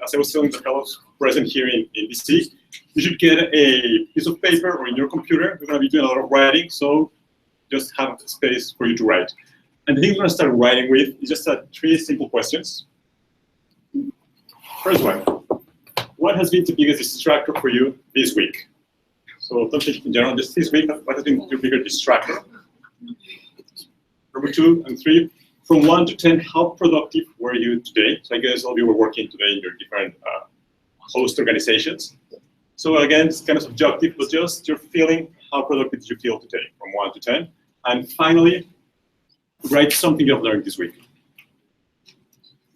as I was telling the fellows present here in DC, you should get a piece of paper or in your computer. We're going to be doing a lot of writing, so just have space for you to write. And the thing we're going to start writing with is just 3 simple questions. First one, what has been the biggest distractor for you this week? So don't think in general, just this week, what has been your biggest distractor? Number 2 and 3, from 1 to 10, how productive were you today? So I guess all of you were working today in your different host organizations. So again, it's kind of subjective, but just your feeling, how productive did you feel today, from 1 to 10? And finally, write something you've learned this week.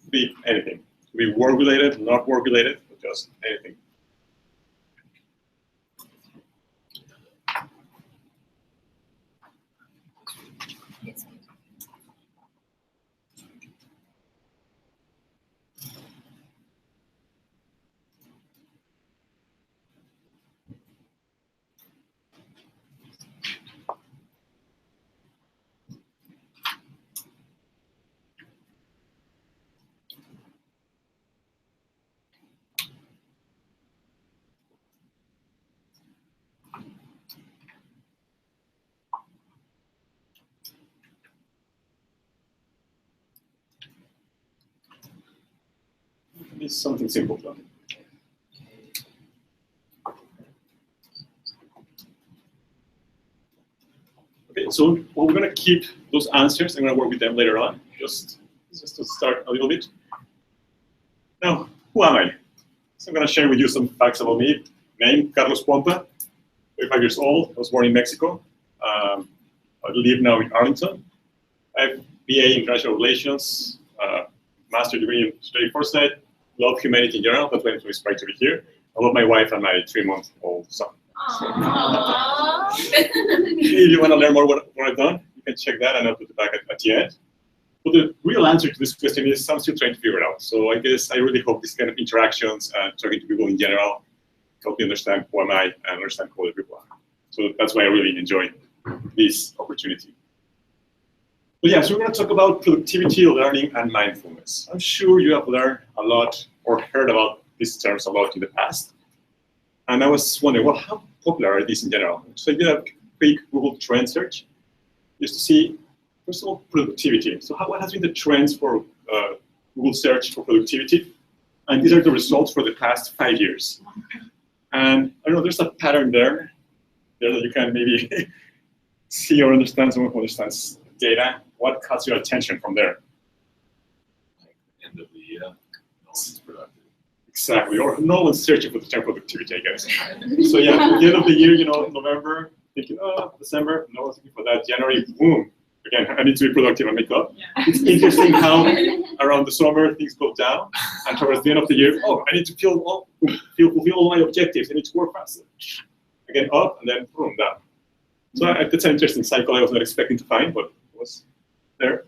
Be anything. Be work-related, not work-related, but just anything. It's something simple though. Okay, so we're going to keep those answers. I'm going to work with them later on, just to start a little bit. Now, who am I? So I'm going to share with you some facts about me. Name, Carlos Pompa, 35 years old. I was born in Mexico. I live now in Arlington. I have BA in International Relations, master's degree in Strategic Foresight. Love humanity in general. That's why I'm so inspired to be here. I love my wife and my 3-month-old son. If you want to learn more what I've done, you can check that and I'll put it back at the end. But the real answer to this question is I'm still trying to figure it out. So I guess I really hope this kind of interactions and talking to people in general help you understand who am I and understand who other people are. So that's why I really enjoy this opportunity. But yeah, so we're going to talk about productivity, learning, and mindfulness. I'm sure you have learned a lot or heard about these terms a lot in the past. And I was wondering, well, how popular are these in general? So I did a quick Google trend search just to see, first of all, productivity. So what has been the trends for Google search for productivity? And these are the results for the past 5 years. And I don't know, there's a pattern there that you can maybe see or understand, someone who understands data. What caught your attention from there? Like the end of the year, no one's productive. Exactly, or no one's searching for the term productivity, I guess. So yeah, at the end of the year, you know, November, thinking, oh, December, no one's looking for that. January, boom, again, I need to be productive and make up. Yeah. It's interesting how around the summer things go down, and towards the end of the year, oh, I need to fulfill all my objectives. I need to work faster. Again, up, and then boom, down. So that's an interesting cycle I was not expecting to find, but was there.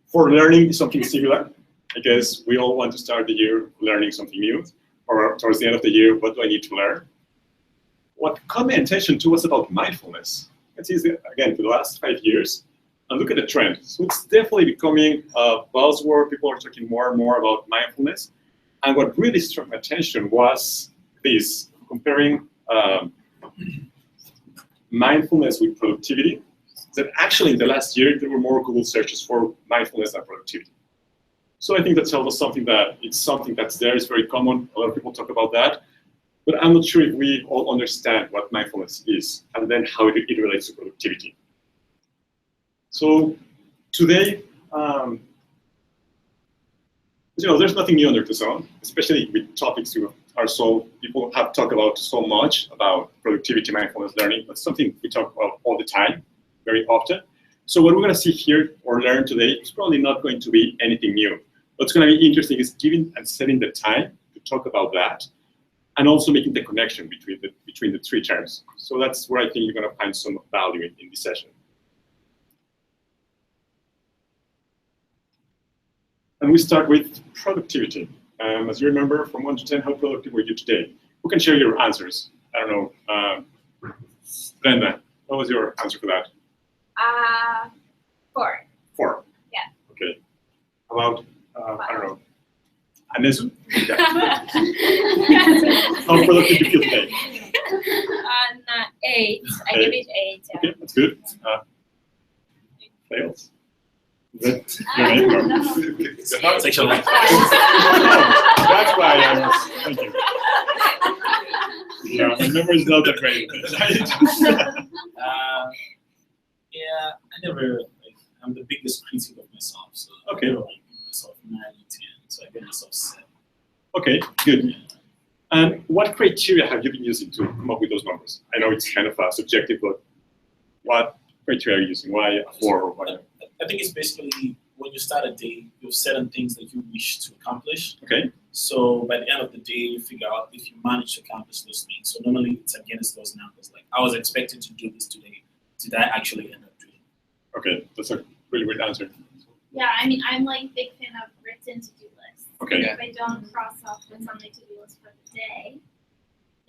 For learning, something similar. I guess we all want to start the year learning something new, or towards the end of the year, what do I need to learn? What caught my attention too was about mindfulness. Let's see, again, for the last 5 years, and look at the trend. So it's definitely becoming a buzzword. People are talking more and more about mindfulness. And what really struck my attention was this, comparing mindfulness with productivity. That actually in the last year, there were more Google searches for mindfulness than productivity. So I think that tells us something that it's something that's there, it's very common, a lot of people talk about that, but I'm not sure if we all understand what mindfulness is and then how it relates to productivity. So today, you know, there's nothing new under the sun, especially with topics people have talked about so much about productivity, mindfulness, learning. That's something we talk about all the time, very often. So what we're going to see here or learn today is probably not going to be anything new. What's going to be interesting is giving and setting the time to talk about that, and also making the connection between the 3 terms. So that's where I think you're going to find some value in this session. And we start with productivity. As you remember, from 1 to 10, how productive were you today? Who can share your answers? I don't know. Brenda, what was your answer for that? 4. 4? Yeah. Okay. How about, I don't know, Anesu? Yeah. How productive do you feel today? 8. I give it 8. Yeah. Okay, that's good. Fails. Is that your name? No. It's not sexual. That's why I was thinking. Yeah, my memory is not that great. Yeah, I never. I'm the biggest critic of myself, so Okay. I never like myself 9 or 10, so I give myself 7. Okay, good. And what criteria have you been using to come up with those numbers? I know it's kind of subjective, but what criteria are you using? Why 4 or why? I think it's basically when you start a day, you have certain things that you wish to accomplish. Okay. So by the end of the day, you figure out if you manage to accomplish those things. So normally it's against those numbers. Like I was expected to do this today. Did I actually end up doing it? Okay, that's a really great answer. Yeah, I mean, I'm like big fan of written to-do lists. Okay. If I don't cross off what's on my to-do list for the day,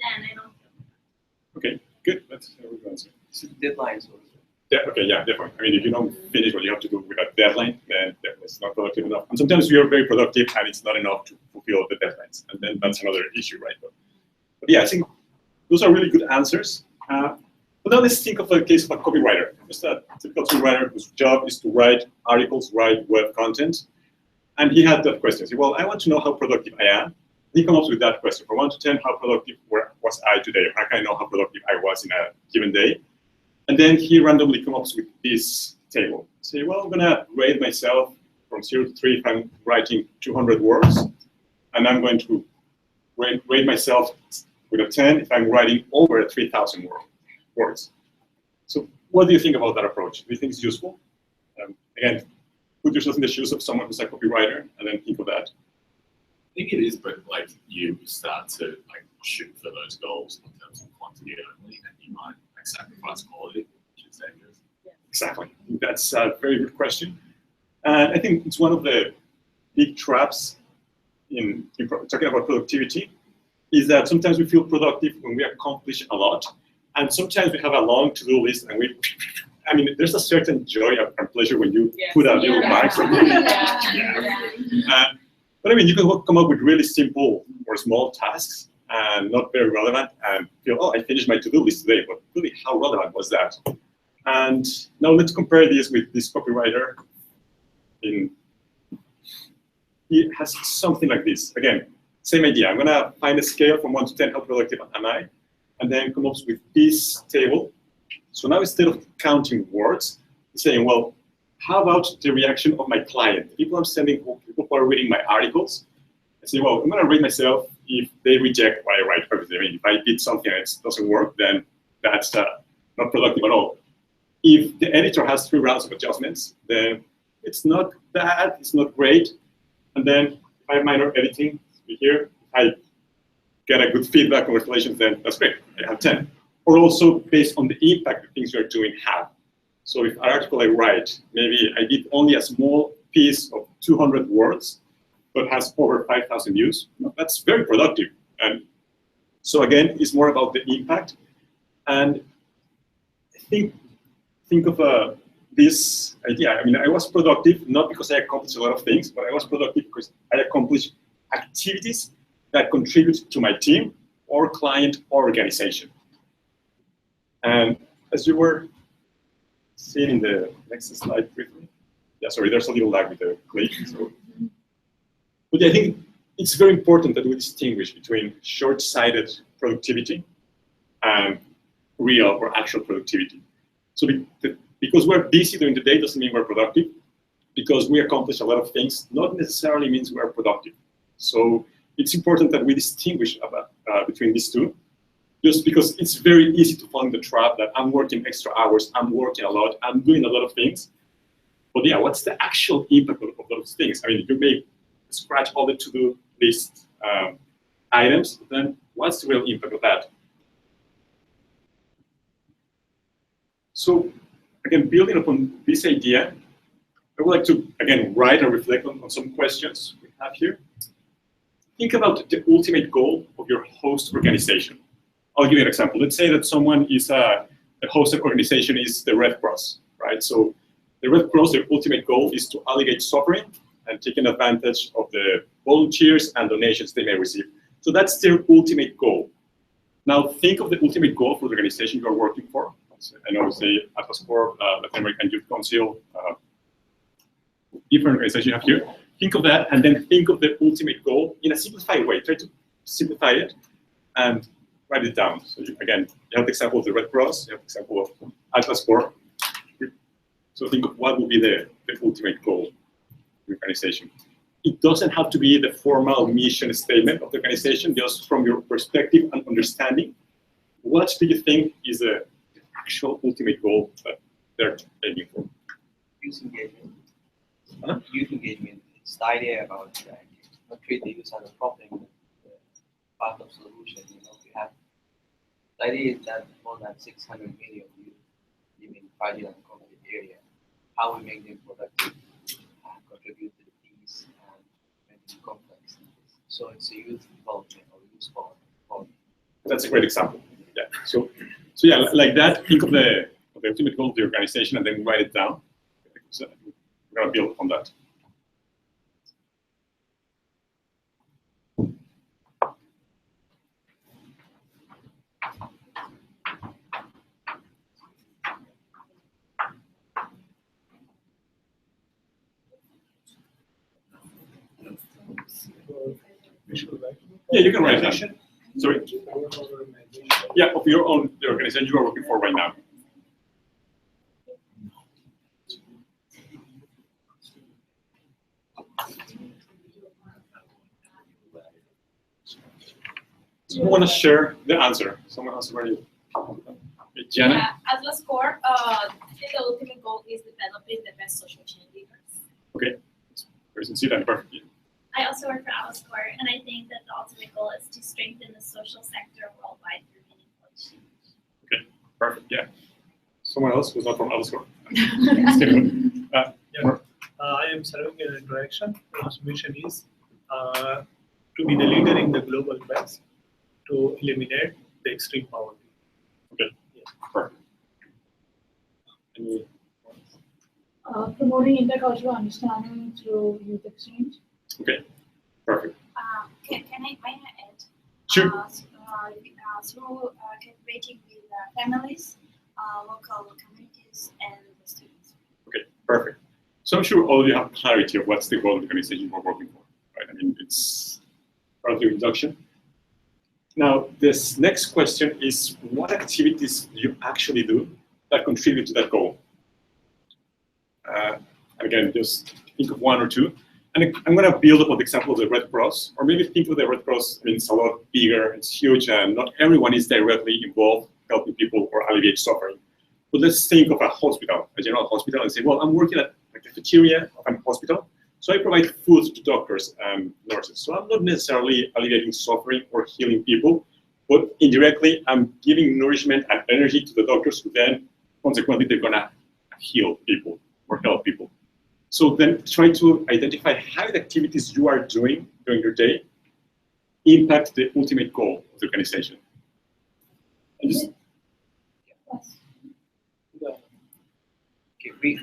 then I don't feel good. Okay, good. That's a good answer. So deadlines. Yeah, okay, yeah, definitely. I mean, if you don't finish what you have to do with a deadline, then it's not productive enough. And sometimes we are very productive and it's not enough to fulfill the deadlines. And then that's another issue, right? But yeah, I think those are really good answers. But now let's think of a case of a copywriter. Just a typical copywriter whose job is to write articles, write web content. And he had that question. He said, well, I want to know how productive I am. He comes up with that question. From 1 to 10, how productive was I today? How can I know how productive I was in a given day? And then he randomly comes up with this table. Say, well, I'm gonna rate myself from 0 to 3 if I'm writing 200 words. And I'm going to rate myself with a 10 if I'm writing over 3,000 words. So what do you think about that approach? Do you think it's useful? Again, put yourself in the shoes of someone who's a copywriter and then think of that. I think it is, but like you start to like shoot for those goals in terms of quantity only, and you might like sacrifice quality, which is dangerous. Exactly. That's a very good question. And I think it's one of the big traps in talking about productivity is that sometimes we feel productive when we accomplish a lot. And sometimes we have a long to-do list and there's a certain joy and pleasure when you put a little mark something. But I mean, you can come up with really simple or small tasks and not very relevant and feel, oh, I finished my to-do list today, but really, how relevant was that? And now let's compare this with this copywriter. He has something like this. Again, same idea. I'm gonna find a scale from 1 to 10, how productive am I? And then come up with this table. So now instead of counting words, he's saying, well, how about the reaction of my client? People I'm sending, people who are reading my articles. I say, well, I'm going to rate myself if they reject what I write. I mean, if I did something and it doesn't work, then that's not productive at all. If the editor has 3 rounds of adjustments, then it's not bad, it's not great. And then if I have minor editing here, if I get a good feedback, congratulations, then that's great, I have 10. Or also based on the impact the things you're doing have. So if an article I write, maybe I did only a small piece of 200 words, but has over 5,000 views, that's very productive. And so again, it's more about the impact. And I think of this idea. I mean, I was productive not because I accomplished a lot of things, but I was productive because I accomplished activities that contribute to my team or client or organization. And as you were seeing in the next slide briefly, yeah, sorry, there's a little lag with the click. So. But I think it's very important that we distinguish between short-sighted productivity and real or actual productivity. So because we're busy during the day doesn't mean we're productive. Because we accomplish a lot of things not necessarily means we're productive. So it's important that we distinguish between these two. Just because it's very easy to fall in the trap that I'm working extra hours, I'm working a lot, I'm doing a lot of things. But yeah, what's the actual impact of those things? I mean, you may scratch all the to-do list items, then what's the real impact of that? So again, building upon this idea, I would like to, again, write and reflect on some questions we have here. Think about the ultimate goal of your host organization. I'll give you an example. Let's say that someone is a hosted organization is the Red Cross, right? So the Red Cross, their ultimate goal is to alleviate suffering and taking advantage of the volunteers and donations they may receive. So that's their ultimate goal. Now think of the ultimate goal for the organization you are working for. I know, say, AtlasCorps, Latin American Youth Council, different organizations you have here. Think of that, and then think of the ultimate goal in a simplified way. Try to simplify it and write it down. So again, you have the example of the Red Cross, you have the example of AtlasCorps. So think of what would be the ultimate goal of the organization. It doesn't have to be the formal mission statement of the organization, just from your perspective and understanding. What do you think is the actual ultimate goal that they're aiming for? Youth engagement. Huh? Youth engagement. It's the idea about not treat the youth as a problem, but part of solution. We have the idea is that more than 600 million youth live in fragile and conflict area. How we make them productive and contribute to the peace and preventing conflicts. So it's a youth development or youth sport. That's a great example. Yeah. So yeah, like that. Think of the ultimate goal of the organization and then write it down. So we're gonna build on that. Yeah, you can write it down. Sorry. Yeah, of your own, the organization you are working for right now. Someone want to share the answer? Someone else already. Jenna? Yeah, AtlasCorps, the ultimate goal is developing the best social change leaders. Okay, very sincere and perfect. I also work for AtlasCorps, and I think that the ultimate goal is to strengthen the social sector worldwide through meaningful exchange. Okay, perfect. Yeah. Someone else who's not from AtlasCorps? I am serving an interaction. Our mission is to be the leader in the global west to eliminate the extreme poverty. Okay, yeah. Perfect. Any Promoting intercultural understanding through youth exchange. Okay, perfect. Can I add? Sure. Through collaborating with families, local communities, and the students. Okay, perfect. So I'm sure all of you have clarity of what's the goal of the organization we're working for, right? I mean, it's part of the introduction. Now, this next question is, what activities do you actually do that contribute to that goal? Again, just think of one or two. And I'm going to build upon the example of the Red Cross, or maybe think of the Red Cross. I mean, it's a lot bigger, it's huge, and not everyone is directly involved helping people or alleviate suffering. But let's think of a hospital, a general hospital, and say, well, I'm working at the cafeteria of a hospital, so I provide food to doctors and nurses. So I'm not necessarily alleviating suffering or healing people, but indirectly, I'm giving nourishment and energy to the doctors who then, consequently, they're going to heal people or help people. So then try to identify how the activities you are doing during your day impact the ultimate goal of the organization. And just, Okay,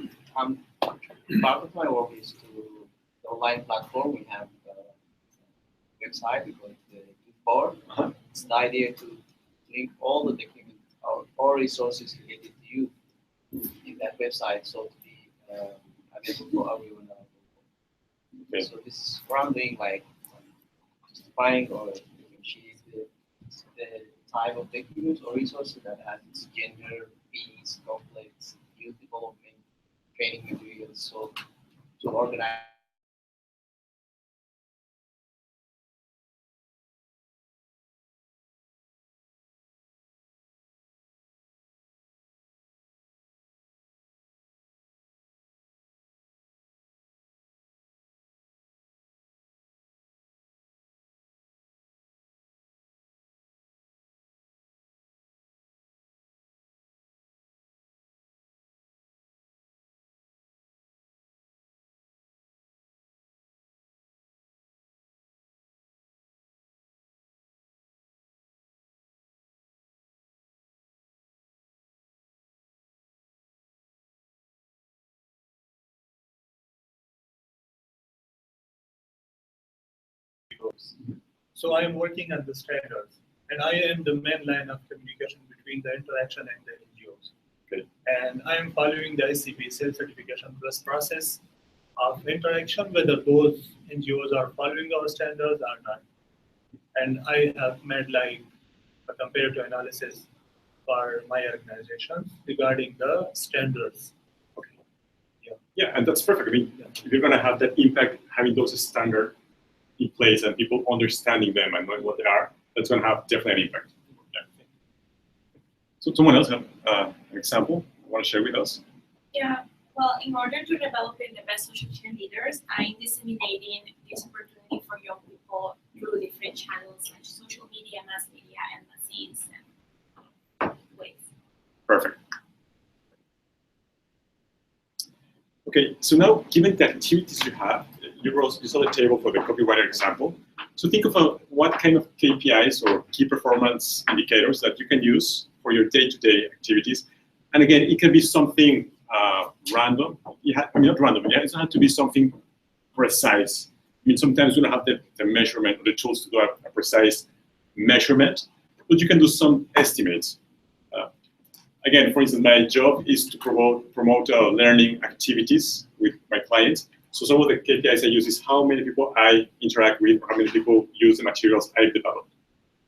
part of my work is to the online platform. We have a website, we call it the Youth Board. It's the idea to link all the technical or resources related to youth in that website, so to be available for everyone. Okay. So this is what I'm doing, like justifying or differentiate the type of techniques or resources that has gender, peace, conflicts, youth development, training materials, so to organize. So I am working on the standards, and I am the main line of communication between the interaction and the NGOs. Okay. And I am following the ICP self-certification process of interaction, whether those NGOs are following our standards or not. And I have made like a comparative analysis for my organization regarding the standards. Okay. Yeah, and that's perfect. I mean, if you're going to have that impact, having those standards in place and people understanding them and knowing what they are, that's going to have definitely an impact. Yeah. So someone else have an example you want to share with us? Yeah, well, in order to develop the best social change leaders, I'm disseminating this opportunity for young people through different channels like social media, mass media, embassies, and ways. Perfect. Okay, so now, given the activities you have, you saw the table for the copywriter example. So think of what kind of KPIs or key performance indicators that you can use for your day-to-day activities. And again, it can be something random. I mean, not random. Yeah, it doesn't have to be something precise. I mean, sometimes you don't have the measurement or the tools to do a precise measurement, but you can do some estimates. Again, for instance, my job is to promote learning activities with my clients. So some of the KPIs I use is how many people I interact with, or how many people use the materials I've developed.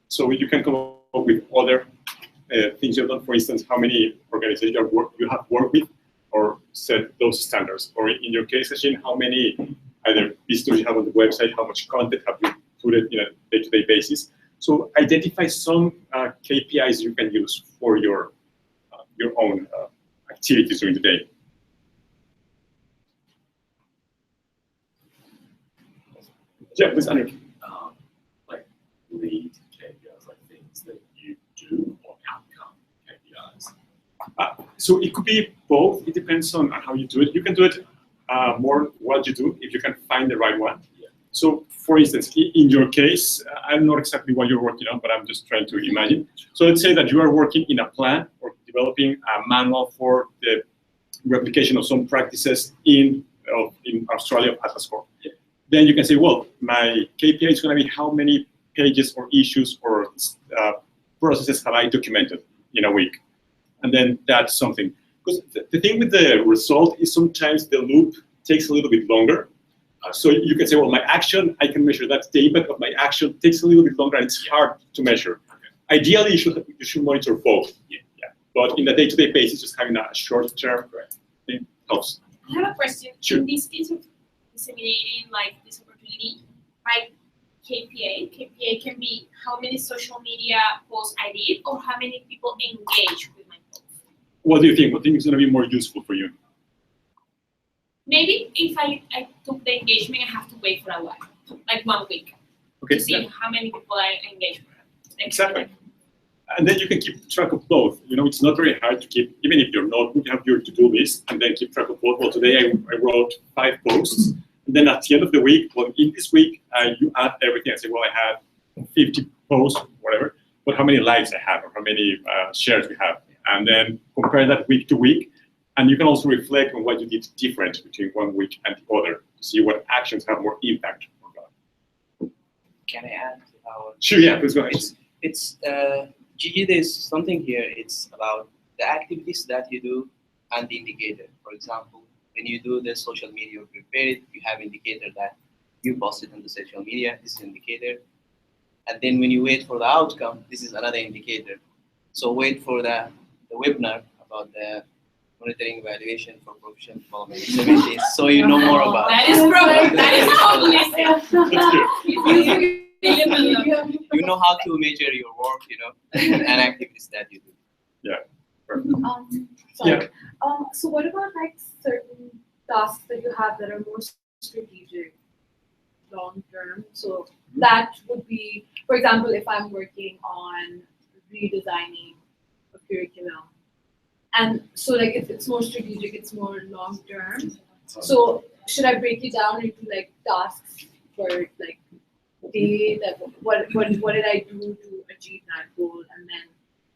So you can come up with other things you've done. For instance, how many organizations you have worked with, or set those standards. Or in your case, Ashin, how many either visitors you have on the website, how much content have you put it in a day-to-day basis. So identify some KPIs you can use for your own activities during the day. Yeah, please, Andrew. Like lead KPIs, like things that you do, or outcome KPIs? So it could be both. It depends on how you do it. You can do it more what you do if you can find the right one. Yeah. So, for instance, in your case, I'm not exactly what you're working on, but I'm just trying to imagine. So let's say that you are working in a plan or developing a manual for the replication of some practices in Australia of AtlasCorps. Yeah. Then you can say, well, my KPI is going to be how many pages or issues or processes have I documented in a week. And then that's something. Because the thing with the result is sometimes the loop takes a little bit longer. So you can say, well, my action, I can measure that. The impact of my action takes a little bit longer, and it's hard to measure. Okay. Ideally, you should monitor both. Yeah. But in the day-to-day basis, just having a short-term thing helps. I have a question. Sure. In this case of disseminating like this opportunity, my KPI can be how many social media posts I did or how many people engage with my posts. What do you think? What do you think is going to be more useful for you? Maybe if I took the engagement, I have to wait for a while, like 1 week, Okay. to see how many people I engage with. Exactly. And then you can keep track of both. You know, it's not very hard to keep, even if you're not, you have your to-do list, and then keep track of both. Well, today I wrote 5 posts, and then at the end of the week, well, in this week, you add everything and say, well, I had 50 posts, whatever, but how many likes I have, or how many shares we have, and then compare that week to week. And you can also reflect on what you did different between 1 week and the other, to see what actions have more impact. Can I add to our? Sure, yeah, please go ahead. It's Gigi, there's something here. It's about the activities that you do and the indicator. For example, when you do the social media or prepare it, you have indicator that you posted on the social media. This is indicator. And then when you wait for the outcome, this is another indicator. So wait for the webinar about the monitoring evaluation for professional development activities, so you know more about That is probably, that is probably you know how to measure your work, you know, and activities that you do. Yeah. Sorry. So what about like certain tasks that you have that are more strategic, long term? So that would be, for example, if I'm working on redesigning a curriculum, and so like if it's more strategic, it's more long term. So should I break it down into like tasks for like day, that what did I do to achieve that goal, and then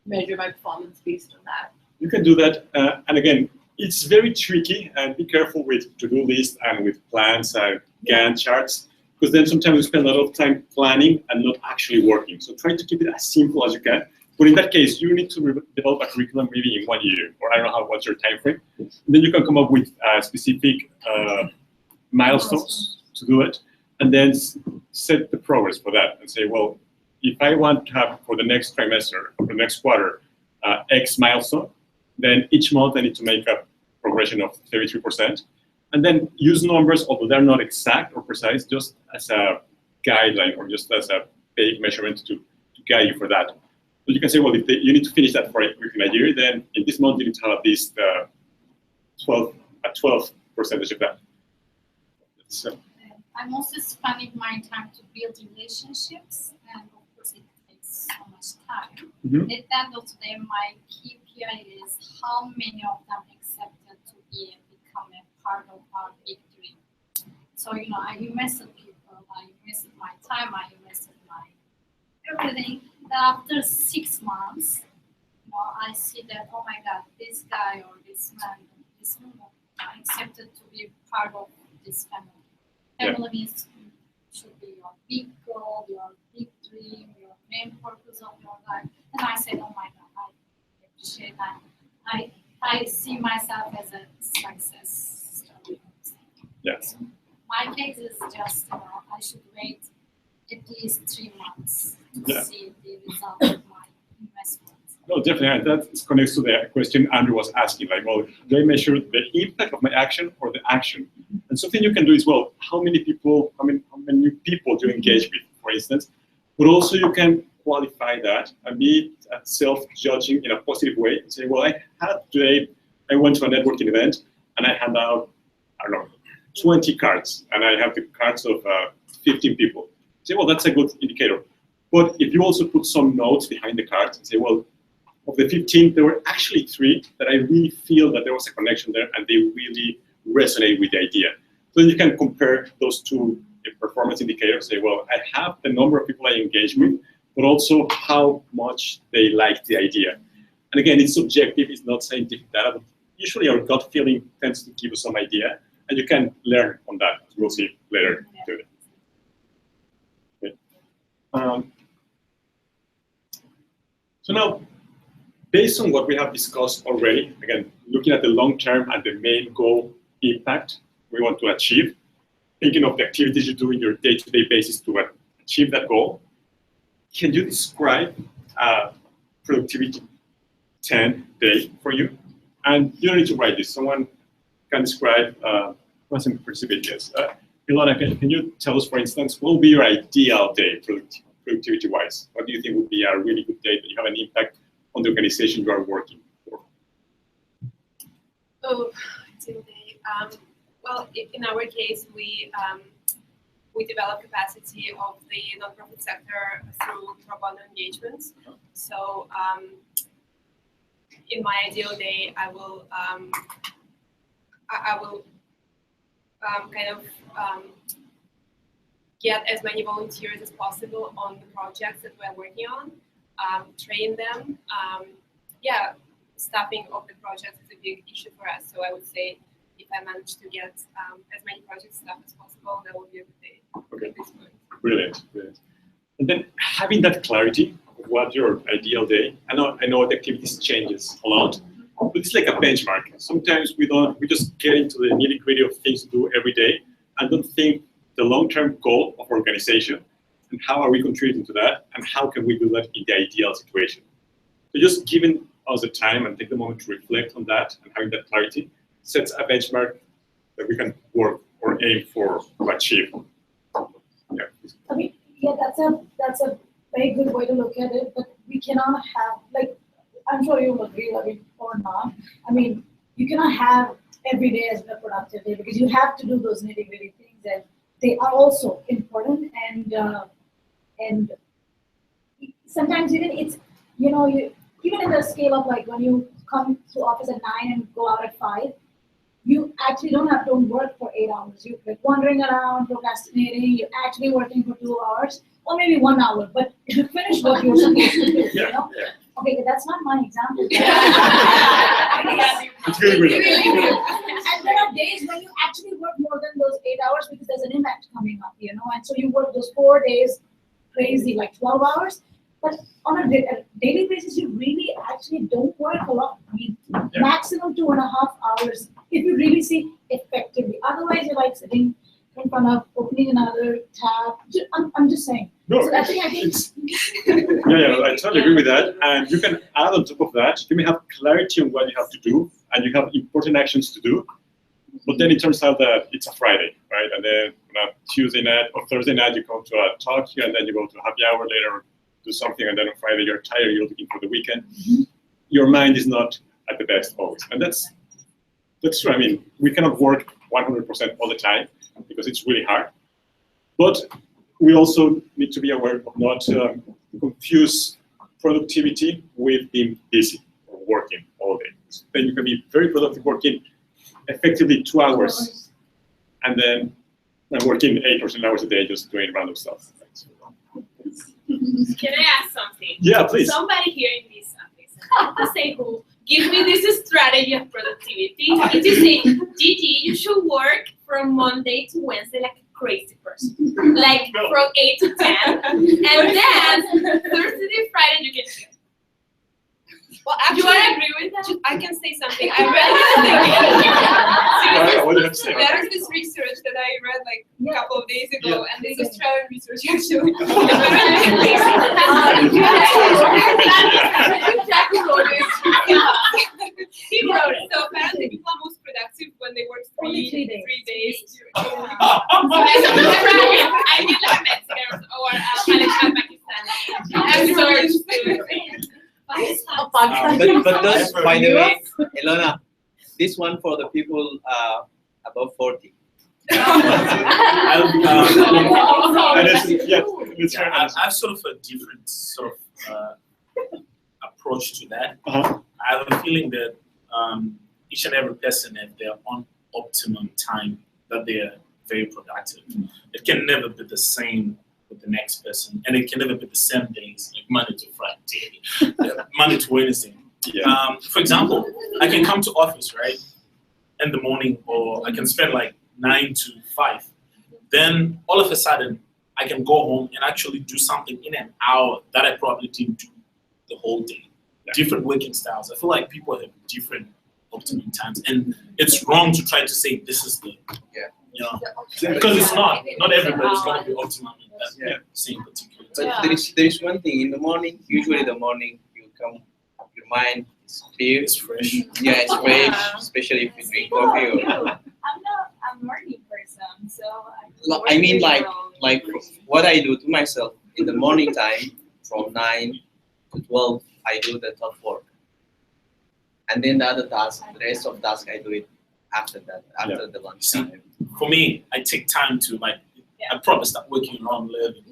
measure my performance based on that? You can do that, and again, it's very tricky, and be careful with to-do lists and with plans and Gantt charts. because then sometimes we spend a lot of time planning and not actually working. So try to keep it as simple as you can. But in that case, you need to develop a curriculum maybe in 1 year, or I don't know what's your time frame. And then you can come up with specific milestones to do it, and then set the progress for that and say, well, if I want to have for the next trimester or the next quarter X milestone, then each month I need to make a progression of 33%. And then use numbers, although they're not exact or precise, just as a guideline or just as a vague measurement to guide you for that. So you can say, well, if you need to finish that within a year, then in this month you need to have at least 12% of that. So. I'm also spending my time to build relationships, and of course it takes so much time. Mm-hmm. At the end of the day, my KPI is how many of them accepted to become a part of our victory. So, I invested people, I invested my time, I invested my everything. After 6 months, I see that, oh my God, this guy or this man, this woman accepted to be part of this family. Family means should be your big goal, your big dream, your main purpose of your life. And I said, oh my God, I appreciate that. I see myself as a success story. Yes. My case is just, I should wait at least 3 months to see the result of my investment. No, definitely. That connects to the question Andrew was asking. Like, well, do I measure the impact of my action or the action? And something you can do is, well, how many people new people do you engage with, for instance? But also you can qualify that and be self-judging in a positive way and say, well, I went to a networking event and I hand out, 20 cards, and I have the cards of 15 people. Say, well, that's a good indicator. But if you also put some notes behind the cards and say, well, of the 15, there were actually 3 that I really feel that there was a connection there and they really resonate with the idea. So you can compare those 2 performance indicators, say, well, I have the number of people I engage with, but also how much they like the idea. And again, it's subjective, it's not scientific data, but usually our gut feeling tends to give us some idea, and you can learn on that, as we'll see later today. Okay. So now, based on what we have discussed already, again, looking at the long term and the main goal impact we want to achieve, thinking of the activities you do in your day-to-day basis to achieve that goal, can you describe a productivity 10 day for you? And you don't need to write this. Someone can describe wasn't perceived, yes. Ilona, can you tell us, for instance, what will be your ideal day productivity-wise? What do you think would be a really good day that you have an impact on the organization you are working for? Oh, ideal day. Well, in our case, we develop capacity of the nonprofit sector through pro bono engagements. So, in my ideal day, I will get as many volunteers as possible on the projects that we're working on, train them. Staffing of the projects is a big issue for us. So I would say if I manage to get as many projects staffed as possible, that would be a good day at this point. Brilliant. And then having that clarity of what your ideal day, I know the activities changes a lot, but it's like a benchmark. Sometimes we just get into the nitty-gritty of things to do every day and don't think the long-term goal of organization and how are we contributing to that and how can we do that in the ideal situation. So just giving us the time and take the moment to reflect on that and having that clarity sets a benchmark that we can work or aim for to achieve. Yeah. I mean, yeah, that's a very good way to look at it, but we cannot have, like, I'm sure you will agree, or not. I mean, you cannot have every day as a productive day because you have to do those nitty-gritty things, and they are also important. And sometimes even it's, even in the scale of like when you come to office at 9 and go out at 5, you actually don't work for 8 hours. You're like wandering around, procrastinating. You're actually working for 2 hours or maybe 1 hour, but you finish what you're supposed to do. Yeah. Okay, that's not my example. It's really good. And there are days when you actually work more more than those 8 hours because there's an event coming up, and so you work those 4 days crazy, like 12 hours. But on a daily basis, you really actually don't work a lot. I mean, maximum 2.5 hours if you really see effectively. Otherwise, you're like sitting in front of opening another tab. I'm just saying. No, so I think I totally agree with that. And you can add on top of that, you may have clarity on what you have to do, and you have important actions to do. But then it turns out that it's a Friday, right? And then on a Tuesday night or Thursday night, you come to a talk here, and then you go to a happy hour later, do something, and then on Friday you're tired, you're looking for the weekend. Your mind is not at the best always. And that's true. I mean, we cannot work 100% all the time because it's really hard. But we also need to be aware of not confuse productivity with being busy or working all day. So then you can be very productive working effectively 2 hours, and then working 8 or 10 hours a day just doing random stuff. Can I ask something? Yeah, please. Somebody hearing this, I have to say who, give me this strategy of productivity. If you say, Gigi, you should work from Monday to Wednesday like a crazy person. Like from 8 to 10. And then Thursday, Friday, you can chill. Well, Do actually, you want to agree with that? I can say something. I read What do you have to say? there's this research that I read like a couple of days ago, and this is Australian research actually. He wrote it. So apparently people are most productive when they work Only 3 days. I feel like Mexicans or Pakistani. I'm sorry. But those, by the way, Elona, this one for the people above 40. I've sort of a different sort of approach to that. I have a feeling that each and every person have their own optimum time that they are very productive. It can never be the same with the next person, and it can never be the same days, like Monday to Friday, Monday to Wednesday. For example, I can come to office, right, in the morning, or I can spend like 9 to 5. Then all of a sudden, I can go home and actually do something in an hour that I probably didn't do the whole day. Different working styles. I feel like people have different optimum times, and it's wrong to try to say this is the because it's not. Not everybody's going to be optimum in that same particular time. But there is one thing in the morning. Usually, the morning you come, your mind is clear, it's fresh. Yeah, it's fresh, especially if you drink coffee. Or, I'm not a morning person, so I mean, like what I do to myself in the morning time from 9 to 12, I do the tough work, and then the other task, the rest of task, I do it after that, after the lunch time. For me, I take time to I probably start working around 11.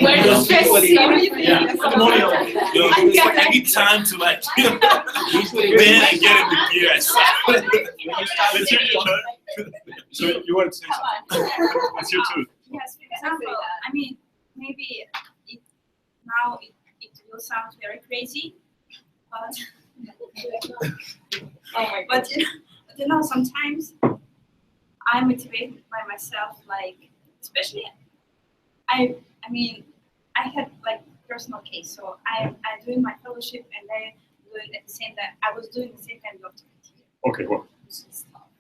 When you're stressed, In the morning, I need time to then I get in the gear. So you want to say something? It's your turn. Yes, for example, I mean, maybe it will sound very crazy, but sometimes I'm motivated by myself, especially I had personal case, so I'm doing my fellowship and then doing at the same time I was doing the same kind of activity. Okay, well.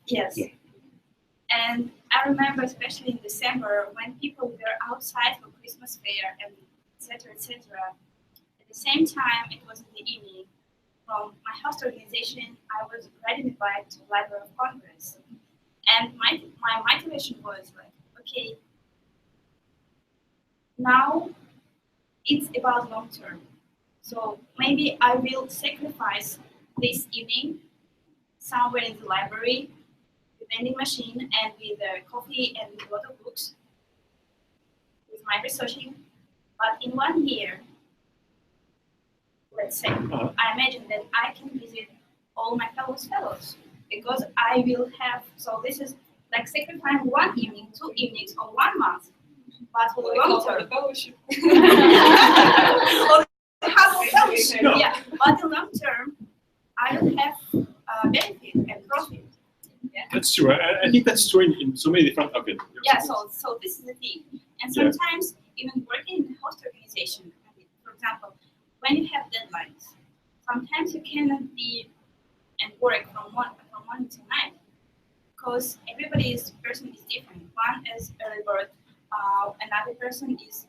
Yes. Yeah. And I remember especially in December when people were outside for Christmas fair and etc. At the same time it was in the evening. From my host organization, I was riding the bike to the Library of Congress. And my motivation was okay, now it's about long term. So maybe I will sacrifice this evening somewhere in the library, with vending machine and with coffee and with a lot of books, with my researching. But in 1 year, let's say, I imagine that I can visit all my fellows because I will have, so this is like sacrificing 1 evening, 2 evenings, or 1 month. But for the long term, but the long term, I will have benefit and profit. Yeah. That's true. I think that's true in so many different. Okay. Yeah. So this is the thing, and sometimes even working in a host organization, for example, when you have deadlines, sometimes you cannot be and work from morning to night because everybody's person is different. One is early bird, another person is,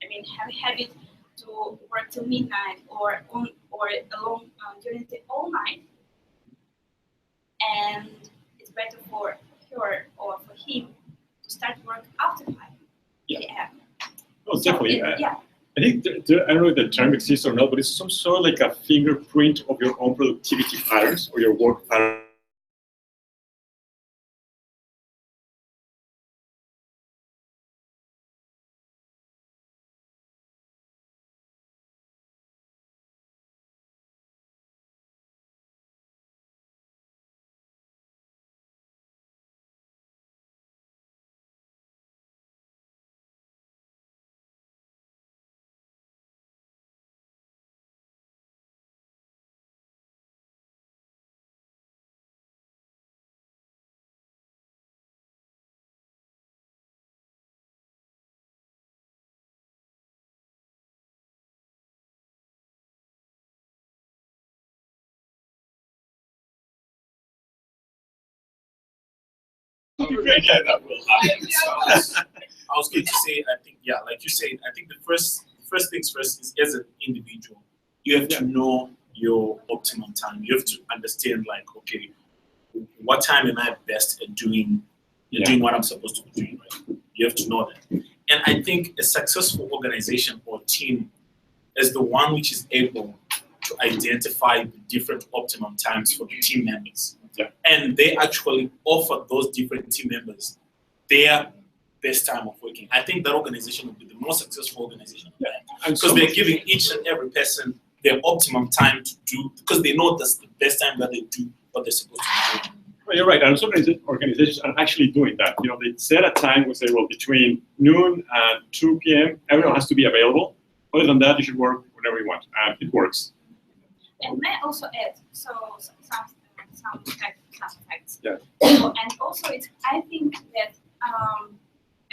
have a habit to work till midnight or along during the all night, and it's better for her or for him to start work after 5 p.m. Oh, definitely. Yeah. I think I don't know if the term exists or not, but it's some sort of like a fingerprint of your own productivity patterns or your work patterns. I was going to say, I think, like you said, I think the first things first is as an individual, you have to know your optimum time. You have to understand, like, okay, what time am I best at doing what I'm supposed to be doing, right? You have to know that. And I think a successful organization or team is the one which is able to identify the different optimum times for the team members. Yeah. And they actually offer those different team members their best time of working. I think that organization will be the most successful organization. Yeah. Because they're giving each and every person their optimum time to do, because they know that's the best time that they do what they're supposed to be doing. Well, you're right, and some organizations are actually doing that. They set a time, we say, well, between noon and 2 p.m., everyone has to be available. Other than that, you should work whenever you want, and it works. And may I also add, some facts. Yeah. And also, I think that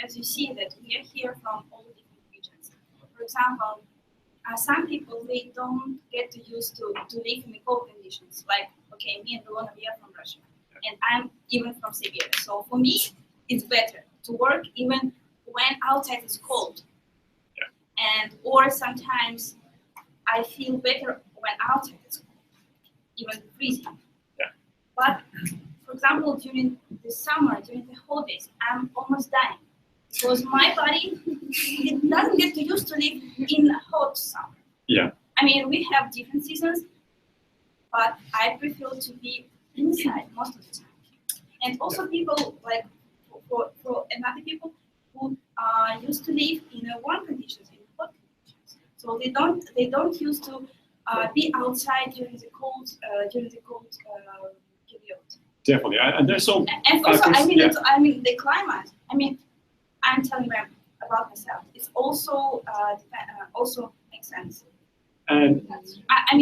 as you see that we are here from all different regions. For example, some people, they don't get used to live in the cold conditions. Like, okay, me and Luana, we are from Russia, and I'm even from Siberia. So for me, it's better to work even when outside is cold. Yeah. And or sometimes I feel better when outside is cold, even freezing. Yeah. But for example, during the summer, during the holidays, I'm almost dying because my body it doesn't get used to live in a hot summer. Yeah. We have different seasons, but I prefer to be inside most of the time. And also people like for another people who used to live in warm conditions, in hot conditions. So they don't used to be outside during the cold period. Definitely, and there's some. And also, the climate. I'm telling them about myself. It's also also makes sense. And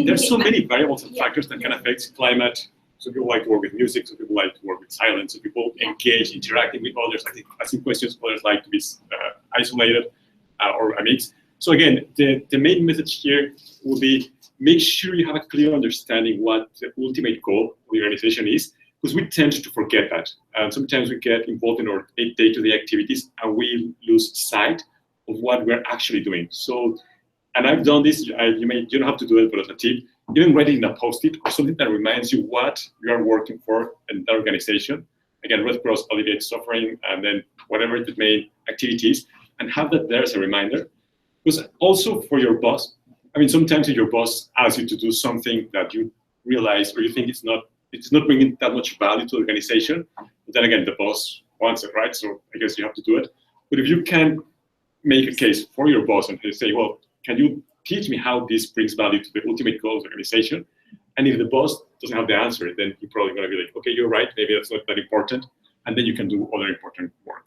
there's so many variables and factors that can affect climate. Some people like to work with music. Some people like to work with silence. Some people engage, interacting with others. I think asking questions. Others like to be isolated or a mix. So again, the main message here will be make sure you have a clear understanding what the ultimate goal of the organization is. Because we tend to forget that. And sometimes we get involved in our day-to-day activities and we lose sight of what we're actually doing. So, and I've done this, you don't have to do it, but as a tip, even writing a post-it or something that reminds you what you are working for in that organization. Again, Red Cross alleviates suffering, and then whatever the main activity is, and have that there as a reminder. Because also for your boss, sometimes if your boss asks you to do something that you realize or you think it's not bringing that much value to the organization, but then again, the boss wants it, right? So I guess you have to do it. But if you can make a case for your boss and say, well, can you teach me how this brings value to the ultimate goal of the organization? And if the boss doesn't have the answer, then you're probably going to be like, okay, you're right, maybe that's not that important. And then you can do other important work.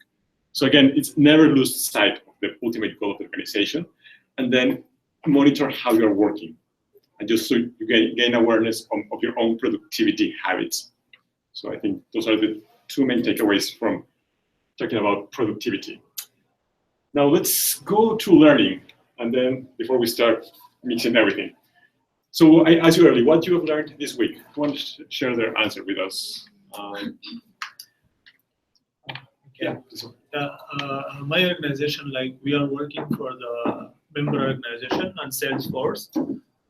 So again, it's never lose sight of the ultimate goal of the organization. And then monitor how you're working. And just so you gain awareness of your own productivity habits. So I think those are the two main takeaways from talking about productivity. Now let's go to learning, and then before we start mixing everything. So I asked you earlier, what you have learned this week? Who wants to share their answer with us? Yeah. My organization, like we are working for the member organization on Salesforce.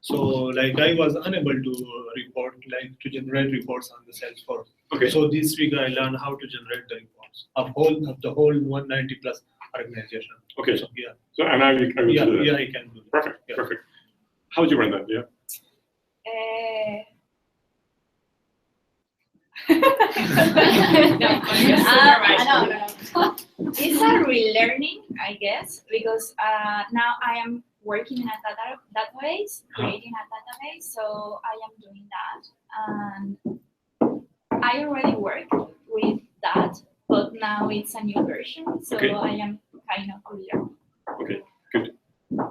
So like I was unable to report, like to generate reports on the Salesforce. Okay. So this week I learned how to generate the reports of the whole 190 plus organization. Okay. So, yeah. So and I will do that. Yeah, I can do that. Perfect. Yeah. Perfect. How would you run that? Yeah. It's a relearning, I guess, because now I am working in a database, creating a database, so I am doing that. And I already work with that, but now it's a new version, so Okay. I am kind of relearning. Okay. Good.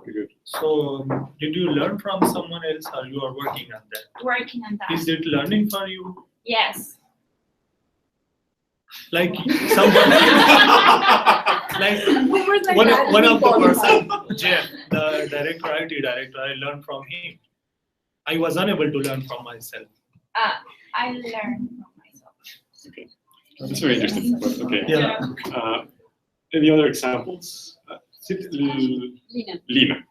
Good. So did you learn from someone else, or you are working on that? Working on that. Is it learning for you? Yes. Like someone, like one of the person, Jeff, the director, IT director, I learned from him. I was unable to learn from myself. I learned from myself. Okay. That's very interesting. But okay. Yeah. Any other examples? Lina.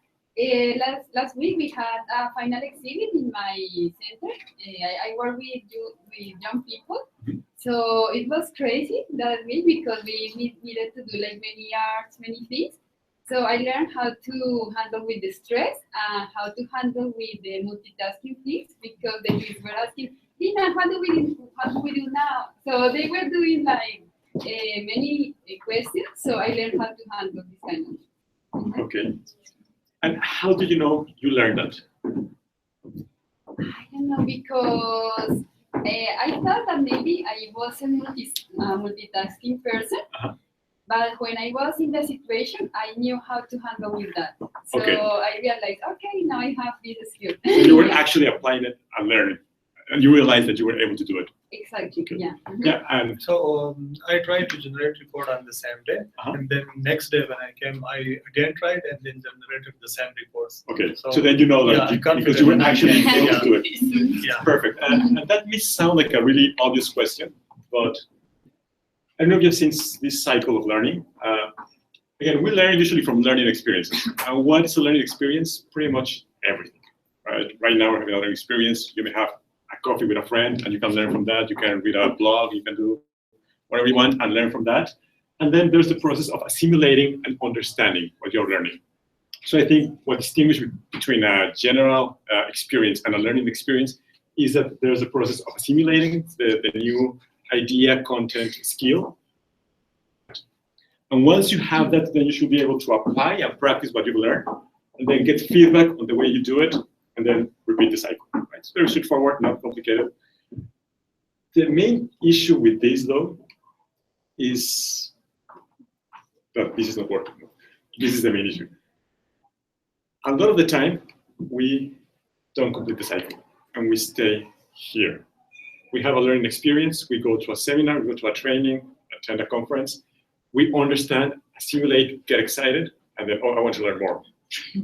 Last week we had a final exhibit in my center. I work with young people, so it was crazy that week because we needed to do like many arts, many things. So I learned how to handle with the stress and how to handle with the multitasking things because the kids were asking, Lina, what do we do now? So they were doing like many questions. So I learned how to handle this kind of thing. Okay. And how do you know you learned that? I don't know, because I thought that maybe I wasn't multitasking person, but when I was in the situation, I knew how to handle with that. So Okay. I realized, okay, now I have this skill. So you were actually applying it and learning, and you realized that you were able to do it. Exactly. Okay. Yeah. Yeah, and So I tried to generate report on the same day, and then next day when I came, I again tried and then generated the same reports. okay. So then you know that because you were actually able to do it. Yeah. Perfect. And that may sound like a really obvious question, but I don't know if you've seen this cycle of learning. Again, we learn usually from learning experiences. And what is a learning experience? Pretty much everything. Right? Right now we're having a learning experience. You may have a coffee with a friend and you can learn from that. You can read a blog, you can do whatever you want and learn from that. And then there's the process of assimilating and understanding what you're learning. So I think what distinguishes between a general experience and a learning experience is that there's a process of assimilating the new idea, content, skill. And once you have that, then you should be able to apply and practice what you've learned, and then get feedback on the way you do it, and then repeat the cycle. Right? It's very straightforward, not complicated. The main issue with this, though, is that this is not working. This is the main issue. A lot of the time, we don't complete the cycle, and we stay here. We have a learning experience, we go to a seminar, we go to a training, attend a conference, we understand, assimilate, get excited, and then, oh, I want to learn more.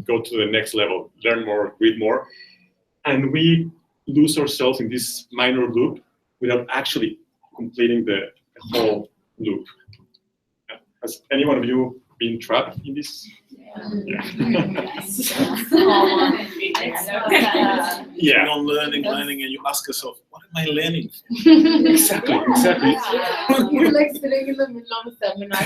Go to the next level, learn more, read more. And we lose ourselves in this minor loop without actually completing the whole loop. Has any one of you been trapped in this? Yeah. You're not learning, and you ask yourself, what am I learning? Exactly. You're like sitting in the middle of a seminar.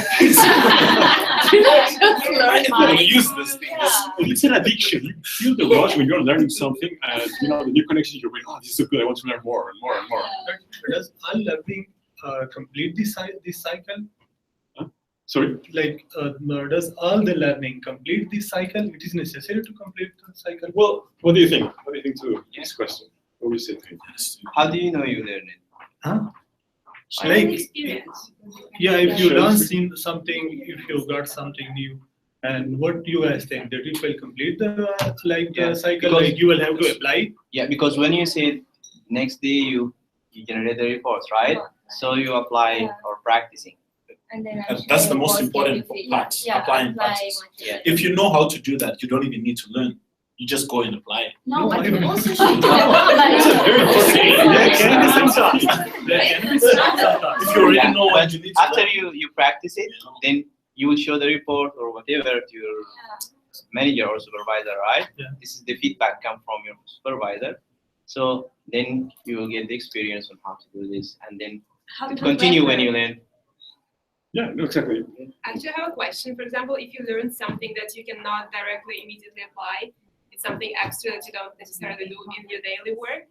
I'm going to use this thing. It's an addiction. You feel the rush when you're learning something, and the new connection, you're going, oh, this is so good, I want to learn more and more and more. Does all learning complete this cycle? Sorry? Like, does all the learning complete this cycle? It is necessary to complete the cycle? Well, what do you think? What do you think to this question? What do you say to him? How do you know you learn it? Huh? Sharing Like, experience. yeah, if you learn something, if you got something new, and what do you guys think? That it will complete the cycle, because like you will have to apply? Yeah, because when you say next day you you generate the reports, right? So you apply or practicing. And then And that's the most important part, applying practice. Yeah. If you know how to do that, you don't even need to learn. You just go and apply it. No, No, but I you don't know. also should. That's a very important thing. Yeah, Can be sometimes. If you already Yeah, know what you need to After learn. you practice it, then you will show the report or whatever to your manager or supervisor, right? Yeah. This is the feedback come from your supervisor. So then you will get the experience on how to do this, and then to continue when you learn. Yeah, no, exactly. Actually, I have a question. For example, if you learn something that you cannot directly immediately apply, it's something extra that you don't necessarily do in your daily work.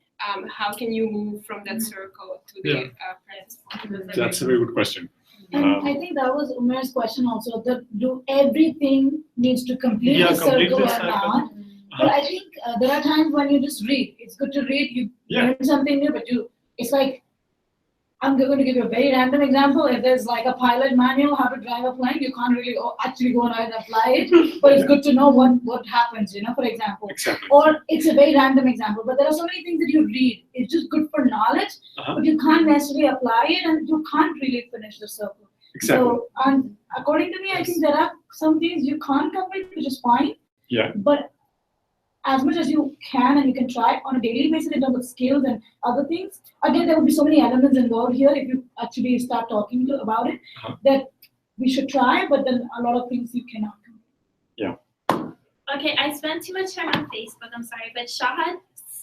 How can you move from that circle to the practice point? That's a very good question. And I think that was Umer's question also, that do everything needs to complete Yeah, the complete circle the or circle. not? But I think there are times when you just read. It's good to read, you learn something new, but it's like, I'm going to give you a very random example. If there's like a pilot manual, how to drive a plane, you can't really actually go ahead and apply it, but it's good to know what happens, for example. Exactly. Or it's a very random example, but there are so many things that you read. It's just good for knowledge, but you can't necessarily apply it and you can't really finish the circle. Exactly. So, and according to me, I think there are some things you can't complete, which is fine. Yeah. But as much as you can, and you can try on a daily basis in terms of skills and other things. Again, there would be so many elements involved here if you actually start talking about it, that we should try, but then a lot of things you cannot complete. Yeah. Okay, I spent too much time on Facebook, I'm sorry, but Shahad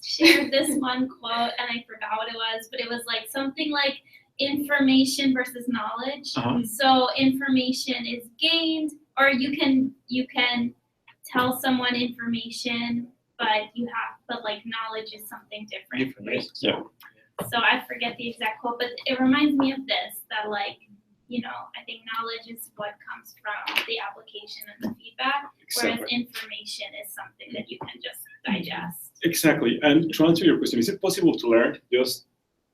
shared this one quote and I forgot what it was, but it was like something like information versus knowledge. So information is gained, or you can tell someone information, but like knowledge is something different. Right? Yeah. So I forget the exact quote, but it reminds me of this, that like, I think knowledge is what comes from the application and the feedback, whereas information is something that you can just digest. Exactly. And to answer your question, is it possible to learn just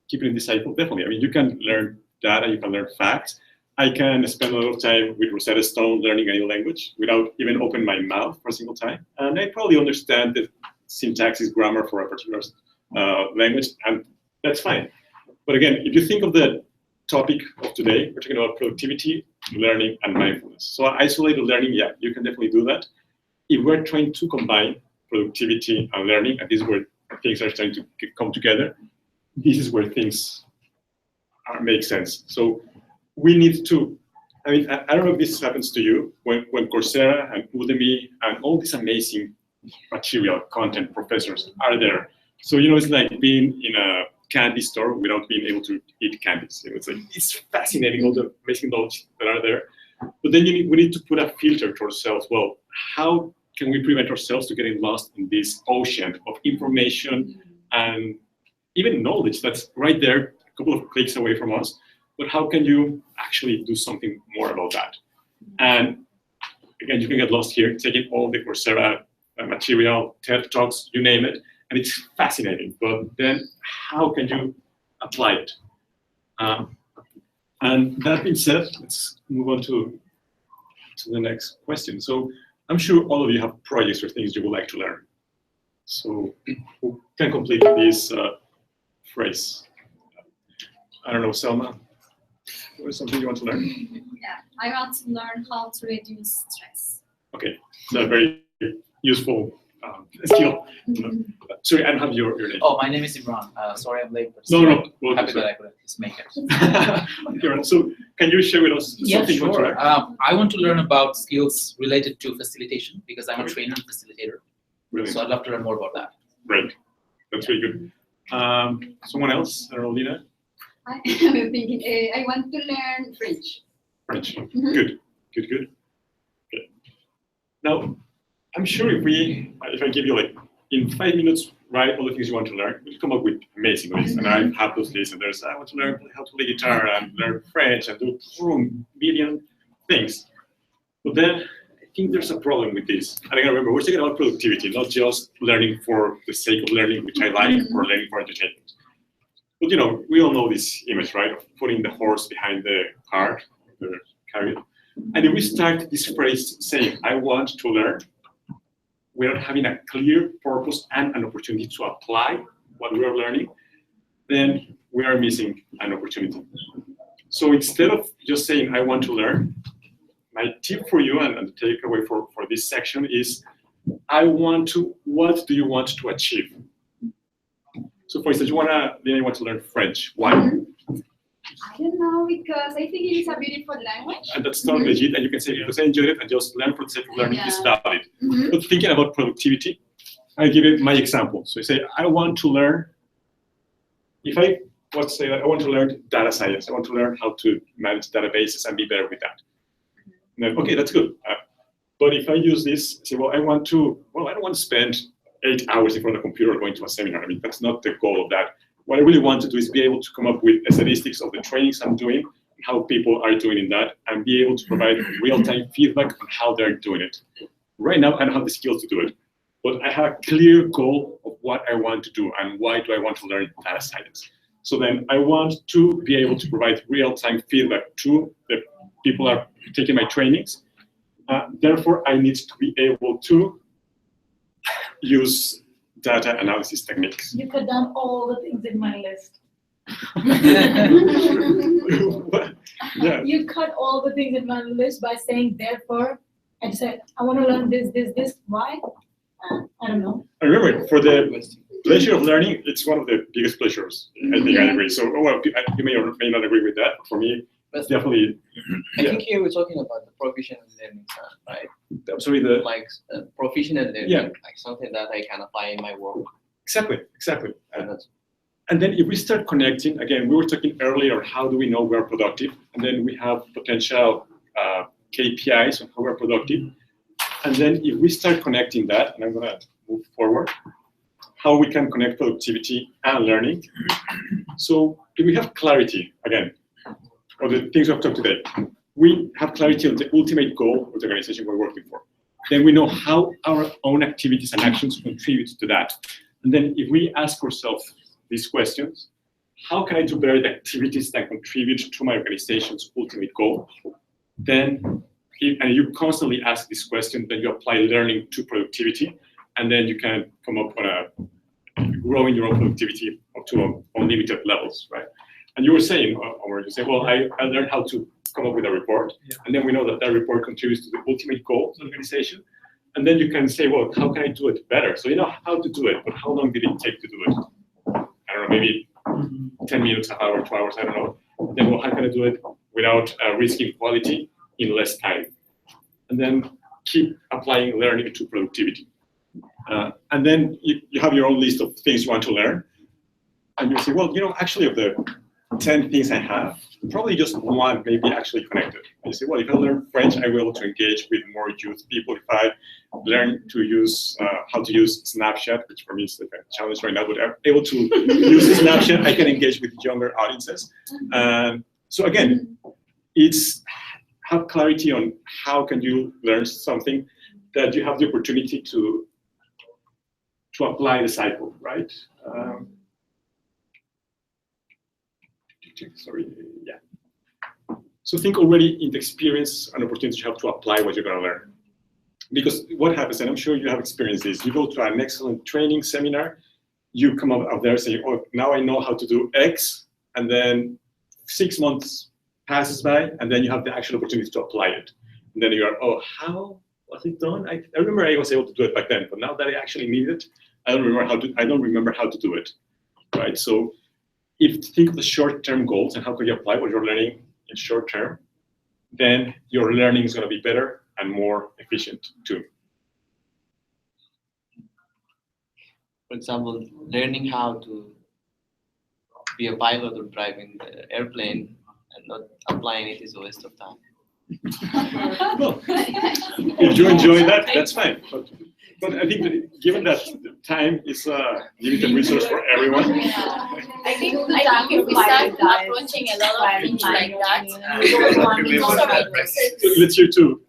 keeping it disciple? Definitely. I mean, you can learn data, you can learn facts. I can spend a lot of time with Rosetta Stone learning a new language without even opening my mouth for a single time. And I probably understand the syntax, grammar for a particular language, and that's fine. But again, if you think of the topic of today, we're talking about productivity, learning, and mindfulness. So isolated learning, yeah, you can definitely do that. If we're trying to combine productivity and learning, and this is where things are starting to come together, this is where things make sense. So we need to, I mean, I don't know if this happens to you, when Coursera and Udemy and all these amazing material content professors are there. So, it's like being in a candy store without being able to eat candies. It's fascinating, all the amazing knowledge that are there. But then we need to put a filter to ourselves. Well, how can we prevent ourselves to getting lost in this ocean of information and even knowledge that's right there, a couple of clicks away from us? But how can you actually do something more about that? And again, you can get lost here, taking all the Coursera material, TED Talks, you name it, and it's fascinating. But then how can you apply it? And that being said, let's move on to the next question. So I'm sure all of you have projects or things you would like to learn. So who can complete this phrase? I don't know, Selma. What is something you want to learn? Yeah, I want to learn how to reduce stress. Okay, so a very useful skill. Sorry, I don't have your name. Oh, my name is Imran. Sorry I'm late, but No. happy that I could just make it. So can you share with us something you want to sure. learn? I want to learn about skills related to facilitation because I'm a trainer and facilitator. Really? So I'd love to learn more about that. Great, that's very good. Someone else? I don't know, Lina? I'm thinking, I want to learn French. French. Good. Okay. Now, I'm sure if I give you in 5 minutes, write all the things you want to learn, you'll come up with amazing lists. And I have those lists, and I want to learn how to play guitar and learn French and do a million things. But then I think there's a problem with this. And again, remember, we're talking about productivity, not just learning for the sake of learning, which I like, or learning for entertainment. But we all know this image, right, of putting the horse behind the cart, the chariot. And if we start this phrase saying, I want to learn, without having a clear purpose and an opportunity to apply what we are learning, then we are missing an opportunity. So instead of just saying, I want to learn, my tip for you and the takeaway for this section is, what do you want to achieve? So for instance, you want to learn French. Why? I don't know, because I think it is a beautiful language. And that's totally legit, and you can say, because I enjoyed it and just learn for the sake of learning is valid. But thinking about productivity, I give you my example. So I say, I want to learn, let's say that I want to learn data science. I want to learn how to manage databases and be better with that. And then, okay, that's good. But if I use this, say, I don't want to spend 8 hours in front of a computer going to a seminar. I mean, that's not the goal of that. What I really want to do is be able to come up with statistics of the trainings I'm doing, how people are doing in that, and be able to provide real-time feedback on how they're doing it. Right now, I don't have the skills to do it, but I have a clear goal of what I want to do and why do I want to learn data science. So then I want to be able to provide real-time feedback to the people who are taking my trainings. Therefore, I need to be able to use data analysis techniques. You cut down all the things in my list. Yeah. You cut all the things in my list by saying, therefore, and say, I want to learn this. Why? I don't know. I remember, for the pleasure of learning, it's one of the biggest pleasures. I think I agree. So, you may or may not agree with that. But for me, it's definitely. I think here we're talking about the proficient learning, right? Sorry, like proficient learning, like something that I can apply in my work. Exactly. And then if we start connecting, again, we were talking earlier, how do we know we're productive? And then we have potential KPIs on how we're productive. And then if we start connecting that, and I'm going to move forward, how we can connect productivity and learning. So if we have clarity, again, of the things we have talked today, we have clarity on the ultimate goal of the organization we're working for. Then we know how our own activities and actions contribute to that. And then if we ask ourselves these questions, how can I do better the activities that contribute to my organization's ultimate goal? Then, and you constantly ask this question, then you apply learning to productivity, and then you can come up on growing your own productivity up to unlimited levels, right? And you were saying, or you say, I learned how to come up with a report, and then we know that that report contributes to the ultimate goal of the organization. And then you can say, how can I do it better? So you know how to do it, but how long did it take to do it? I don't know, maybe 10 minutes, an hour, 2 hours, I don't know. Then how can I do it without risking quality in less time? And then keep applying learning to productivity. And then you have your own list of things you want to learn. And you say, actually of the 10 things I have, probably just one may be actually connected. And you say, if I learn French, I will be able to engage with more youth people. If I learn to use how to use Snapchat, which for me is like a challenge right now, but I'm able to use Snapchat, I can engage with younger audiences. So again, it's have clarity on how can you learn something that you have the opportunity to apply the cycle, right? So think already in the experience and opportunity you have to apply what you're going to learn. Because what happens, and I'm sure you have experienced this, you go to an excellent training seminar, you come out there saying, now I know how to do X, and then 6 months passes by, and then you have the actual opportunity to apply it. And then you are, how was it done? I remember I was able to do it back then, but now that I actually need it, I don't remember how to do it, right? So if you think of the short-term goals and how can you apply what you're learning in short term, then your learning is going to be better and more efficient too. For example, learning how to be a pilot or driving the airplane and not applying it is a waste of time. If you enjoy that, that's fine. But I think that given that time is a limited resource for everyone. I think if we start approaching a lot of things like that, let's hear too.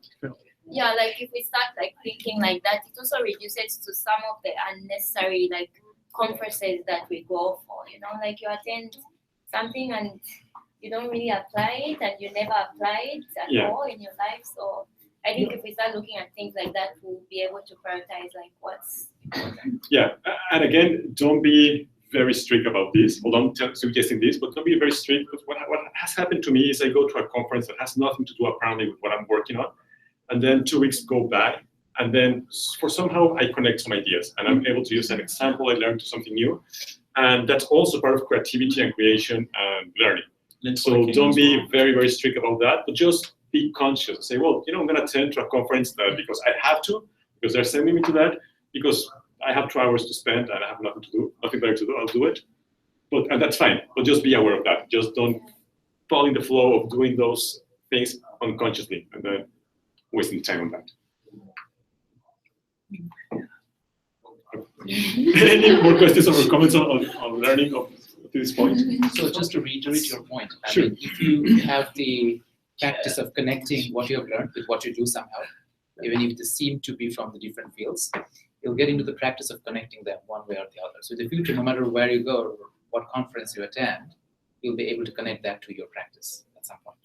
Yeah, like if we start thinking like that, it also reduces to some of the unnecessary conferences that we go for. Like you attend something and you don't really apply it, and you never apply it at all in your life. So I think if we start looking at things like that, we'll be able to prioritize what's important. Yeah, and again, don't be very strict about this. Hold on, suggesting this, but don't be very strict, because what has happened to me is I go to a conference that has nothing to do apparently with what I'm working on, and then 2 weeks go by, and then for somehow I connect some ideas, and I'm able to use an example I learned to something new, and that's also part of creativity and creation and learning. So don't be very, very strict about that, but just be conscious. Say, well, I'm going to attend to a conference that because I have to, because they're sending me to that, because I have 2 hours to spend and I have nothing to do, nothing better to do, I'll do it. And that's fine, but just be aware of that. Just don't fall in the flow of doing those things unconsciously and then wasting time on that. Any more questions or comments on learning up to this point? So just to reiterate your point, Sure. If you have the practice of connecting what you have learned with what you do somehow, even if they seem to be from the different fields, you'll get into the practice of connecting them one way or the other. So in the future, no matter where you go or what conference you attend, you'll be able to connect that to your practice at some point.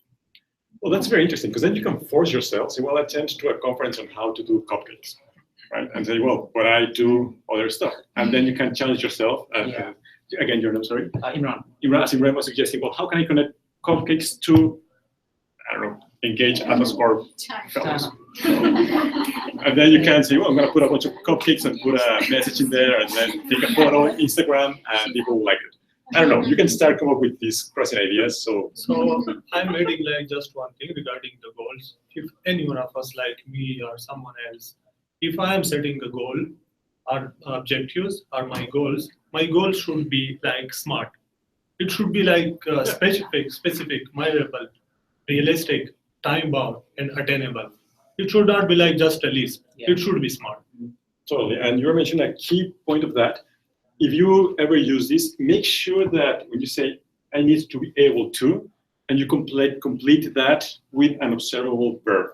Well, that's very interesting, because then you can force yourself, say, well, I attend to a conference on how to do cupcakes, right? And say, well, but I do other stuff. And then you can challenge yourself. Again, your name, sorry? Imran. Imran was suggesting, well, how can I connect cupcakes to, I don't know, engage AtlasCorps fellows? And then you can say, well, I'm going to put a bunch of cupcakes and put a message in there and then take a photo on Instagram and people will like it. I don't know, you can start come up with these crossing ideas. So I'm adding just one thing regarding the goals. If any one of us, like me or someone else, if I am setting a goal or objectives or my goals should be smart. It should be specific, measurable, realistic, time-bound, and attainable. It should not be just a list. Yeah. It should be smart. Totally, and you mentioned a key point of that. If you ever use this, make sure that when you say, I need to be able to, and you complete that with an observable verb.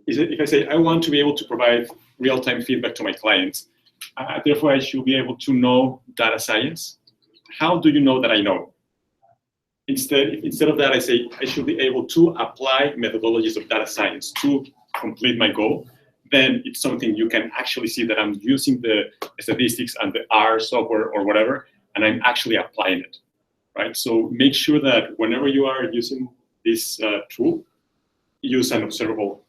If I say, I want to be able to provide real-time feedback to my clients, therefore I should be able to know data science. How do you know that I know? Instead of that, I say, I should be able to apply methodologies of data science to complete my goal. Then it's something you can actually see that I'm using the statistics and the R software or whatever, and I'm actually applying it, right? So make sure that whenever you are using this tool, use an observable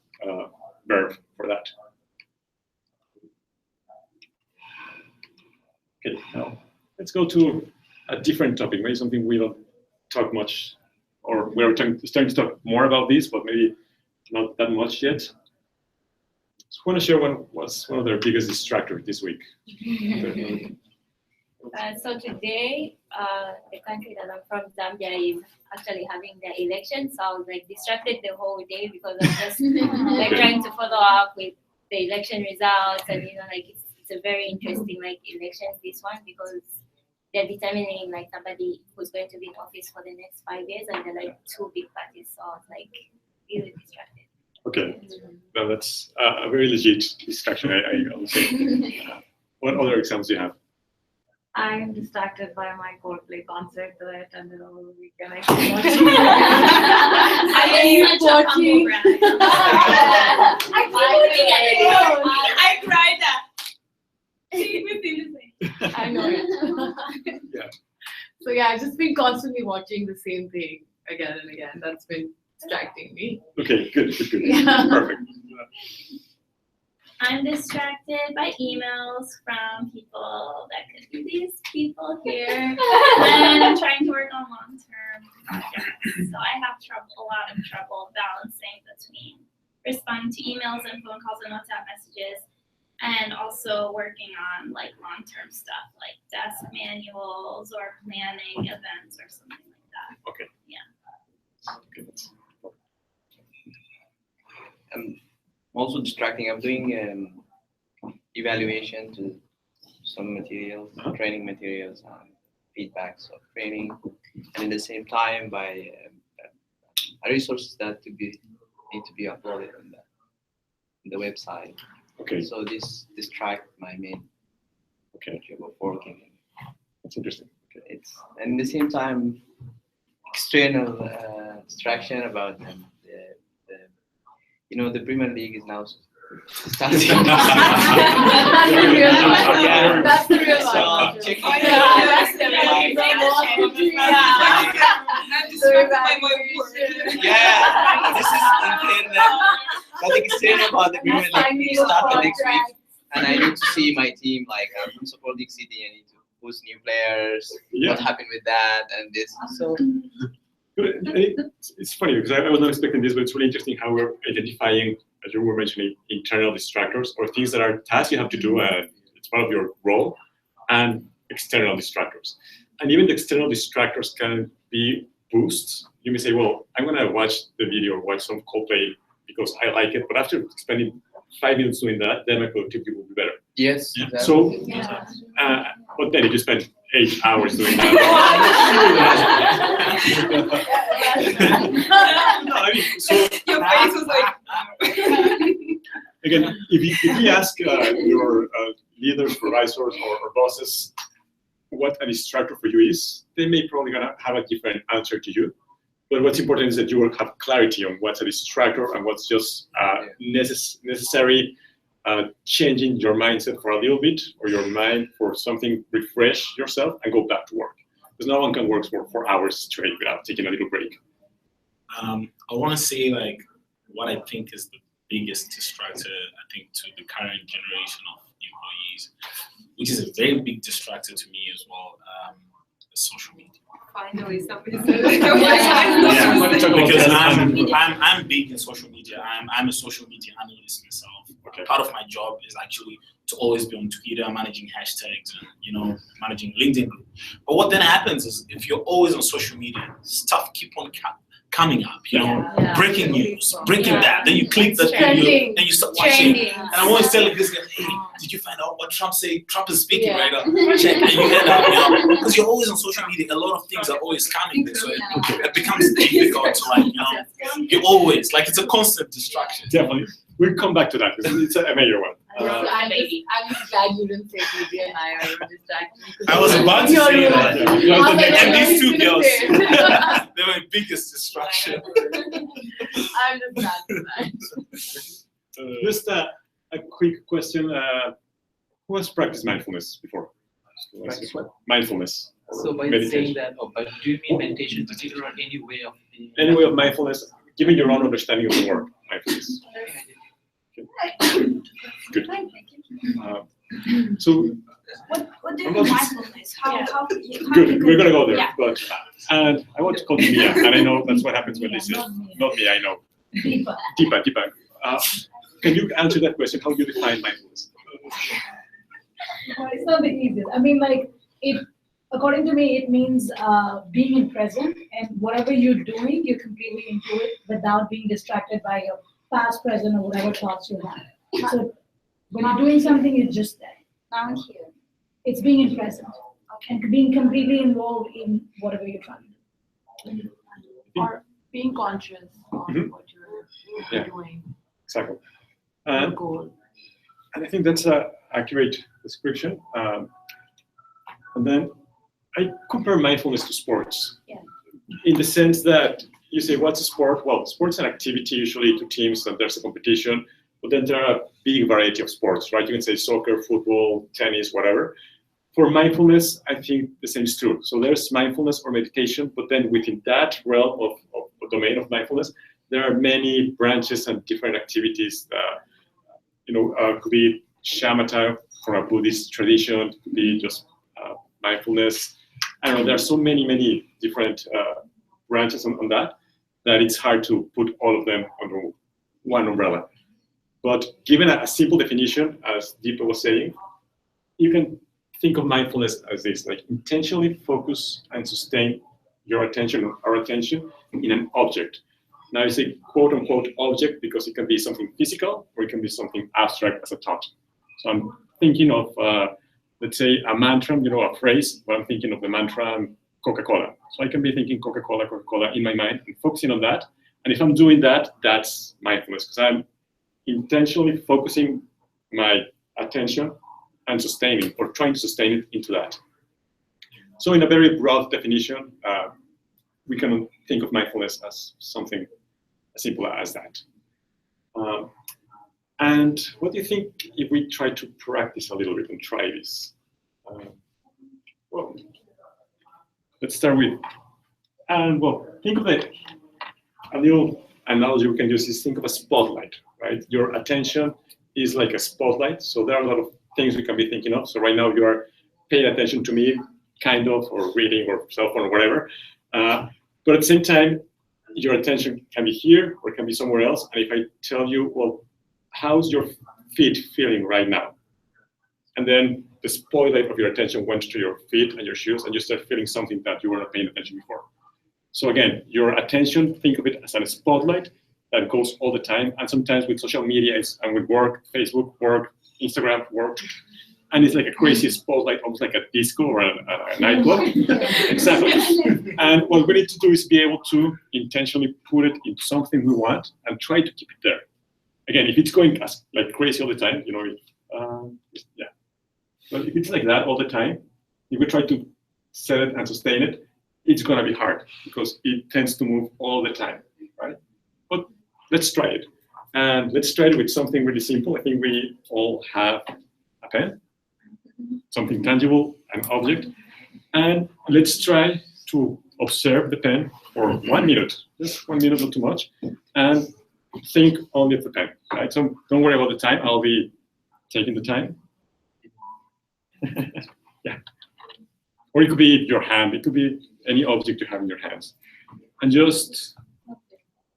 verb for that. Okay, now let's go to a different topic, maybe something we don't talk much, or we're starting to talk more about this, but maybe not that much yet. So I want to share what's one of their biggest distractors this week. So today, the country that I'm from, Zambia, is actually having their election. So I was distracted the whole day because I'm just trying to follow up with the election results, and it's a very interesting election, this one, because they're determining somebody who's going to be in office for the next 5 years, and they're 2 big parties. So I was really distracted. Okay, no, that's a very legit distraction, I would say. What other examples do you have? I'm distracted by my Coldplay concert that I attended over the weekend. I keep watching. I cried that. I know it. Yeah. So yeah, I've just been constantly watching the same thing again and again. That's been distracting me. Okay, good. Yeah. Perfect. I'm distracted by emails from people that could be these people here. And I'm trying to work on long-term projects. So I have a lot of trouble balancing between responding to emails and phone calls and WhatsApp messages, and also working on long-term stuff like desk manuals or planning events or something like that. Okay. Yeah. Okay. I'm also distracting. I'm doing evaluation to some materials, training materials, feedbacks of training, and at the same time by resources that need to be uploaded on the website. Okay. So this distract my main job of working. That's interesting. Okay. And at the same time external distraction about the Premier League is now starting. That's the real one. So checking. That's we start the next week, and I need to see my team. Like I'm from Support League City. I need to push new players. What happened with that and this? So. It's funny because I was not expecting this, but it's really interesting how we're identifying, as you were mentioning, internal distractors or things that are tasks you have to do, and it's part of your role, and external distractors. And even the external distractors can be boosts. You may say, well, I'm going to watch the video or watch some Coldplay because I like it, but after spending 5 minutes doing that, then my productivity will be better. Yes. Yeah. Exactly. So, but then if you spend 8 hours doing that. No, I mean, so Your face was like. Again, if you ask your leaders, supervisors, or bosses what a distractor for you is, they may probably gonna have a different answer to you. But what's important is that you will have clarity on what's a distractor and what's just necessary changing your mindset for a little bit, or your mind for something, refresh yourself and go back to work. Because no one can work for hours straight without taking a little break. I want to say like what I think is the biggest distractor, I think, to the current generation of employees, which is a very big distractor to me as well, is social media. Finally, somebody said it. Because I'm big in social media. I'm a social media analyst myself. Okay. Part of my job is actually to always be on Twitter, managing hashtags, and managing LinkedIn group. But what then happens is if you're always on social media, stuff keep on coming up, breaking news, breaking that. Then you click that video and you start watching. And I'm always telling this guy, hey, did you find out what Trump said? Trump is speaking right now. Check, and you head out, because you're always on social media. A lot of things are always coming there, so it becomes difficult to you're always it's a constant distraction. Definitely, we'll come back to that because it's a major one. I'm just glad you didn't say Vivian and I are distracted. I was about to say that. And these two girls, they were my biggest distraction. I'm just glad for that. Just a quick question. Who has practiced mindfulness before? Mindfulness. So by saying that, but do you mean meditation, particular or any way of being? Any way of mindfulness, given your own understanding of the word mindfulness. Good. So, what do you mean mindfulness? How good. We're gonna go there. Yeah. But and I want to call Mia, and I know that's what happens when they say not me. I know. Deepa. Can you answer that question? How do you define mindfulness? It's not the easiest. I mean, according to me, it means being in present, and whatever you're doing, you're completely into it without being distracted by your past, present, or whatever thoughts you have. So when you're doing something, you're just there. Now and here. It's being in present and being completely involved in whatever you're trying to do. Or being conscious of what you're doing. Exactly. Your goal. And I think that's an accurate description. And then I compare mindfulness to sports. Yeah. In the sense that you say, what's a sport? Well, sports an activity usually to teams, and there's a competition, but then there are a big variety of sports, right? You can say soccer, football, tennis, whatever. For mindfulness, I think the same is true. So there's mindfulness or meditation, but then within that realm of domain of mindfulness, there are many branches and different activities that, could be shamatha from a Buddhist tradition, could be just mindfulness. I don't know, there are so many different branches on that it's hard to put all of them under one umbrella. But given a simple definition, as Deepa was saying, you can think of mindfulness as this, intentionally focus and sustain your attention or our attention in an object. Now I say quote unquote object because it can be something physical or it can be something abstract as a thought. So I'm thinking of, let's say, a mantra, a phrase, but I'm thinking of the mantra Coca-Cola. So I can be thinking Coca-Cola in my mind and focusing on that. And if I'm doing that, that's mindfulness because I'm intentionally focusing my attention and sustaining or trying to sustain it into that. So in a very broad definition, we can think of mindfulness as something as simple as that. And what do you think if we try to practice a little bit and try this? Well, let's start with, think of it a little analogy we can use is think of a spotlight, right? Your attention is like a spotlight. So there are a lot of things we can be thinking of. So right now you are paying attention to me, kind of, or reading, or cell phone, or whatever. But at the same time, your attention can be here or it can be somewhere else. And if I tell you, well, how's your feet feeling right now? And then the spotlight of your attention went to your feet and your shoes, and you start feeling something that you were not paying attention before. So again, your attention, think of it as a spotlight that goes all the time. And sometimes with social media and with work, Facebook, work, Instagram, work, and it's like a crazy spotlight, almost like a disco or a nightclub. Exactly. And what we need to do is be able to intentionally put it into something we want and try to keep it there. Again, if it's going like crazy all the time, yeah. But if it's like that all the time, if we try to set it and sustain it, it's gonna be hard because it tends to move all the time, right? But let's try it. And let's try it with something really simple. I think we all have a pen, something tangible, an object. And let's try to observe the pen for 1 minute, just 1 minute, not too much, and think only of the pen, right? So don't worry about the time. I'll be taking the time. Yeah. Or it could be your hand. It could be any object you have in your hands. And just,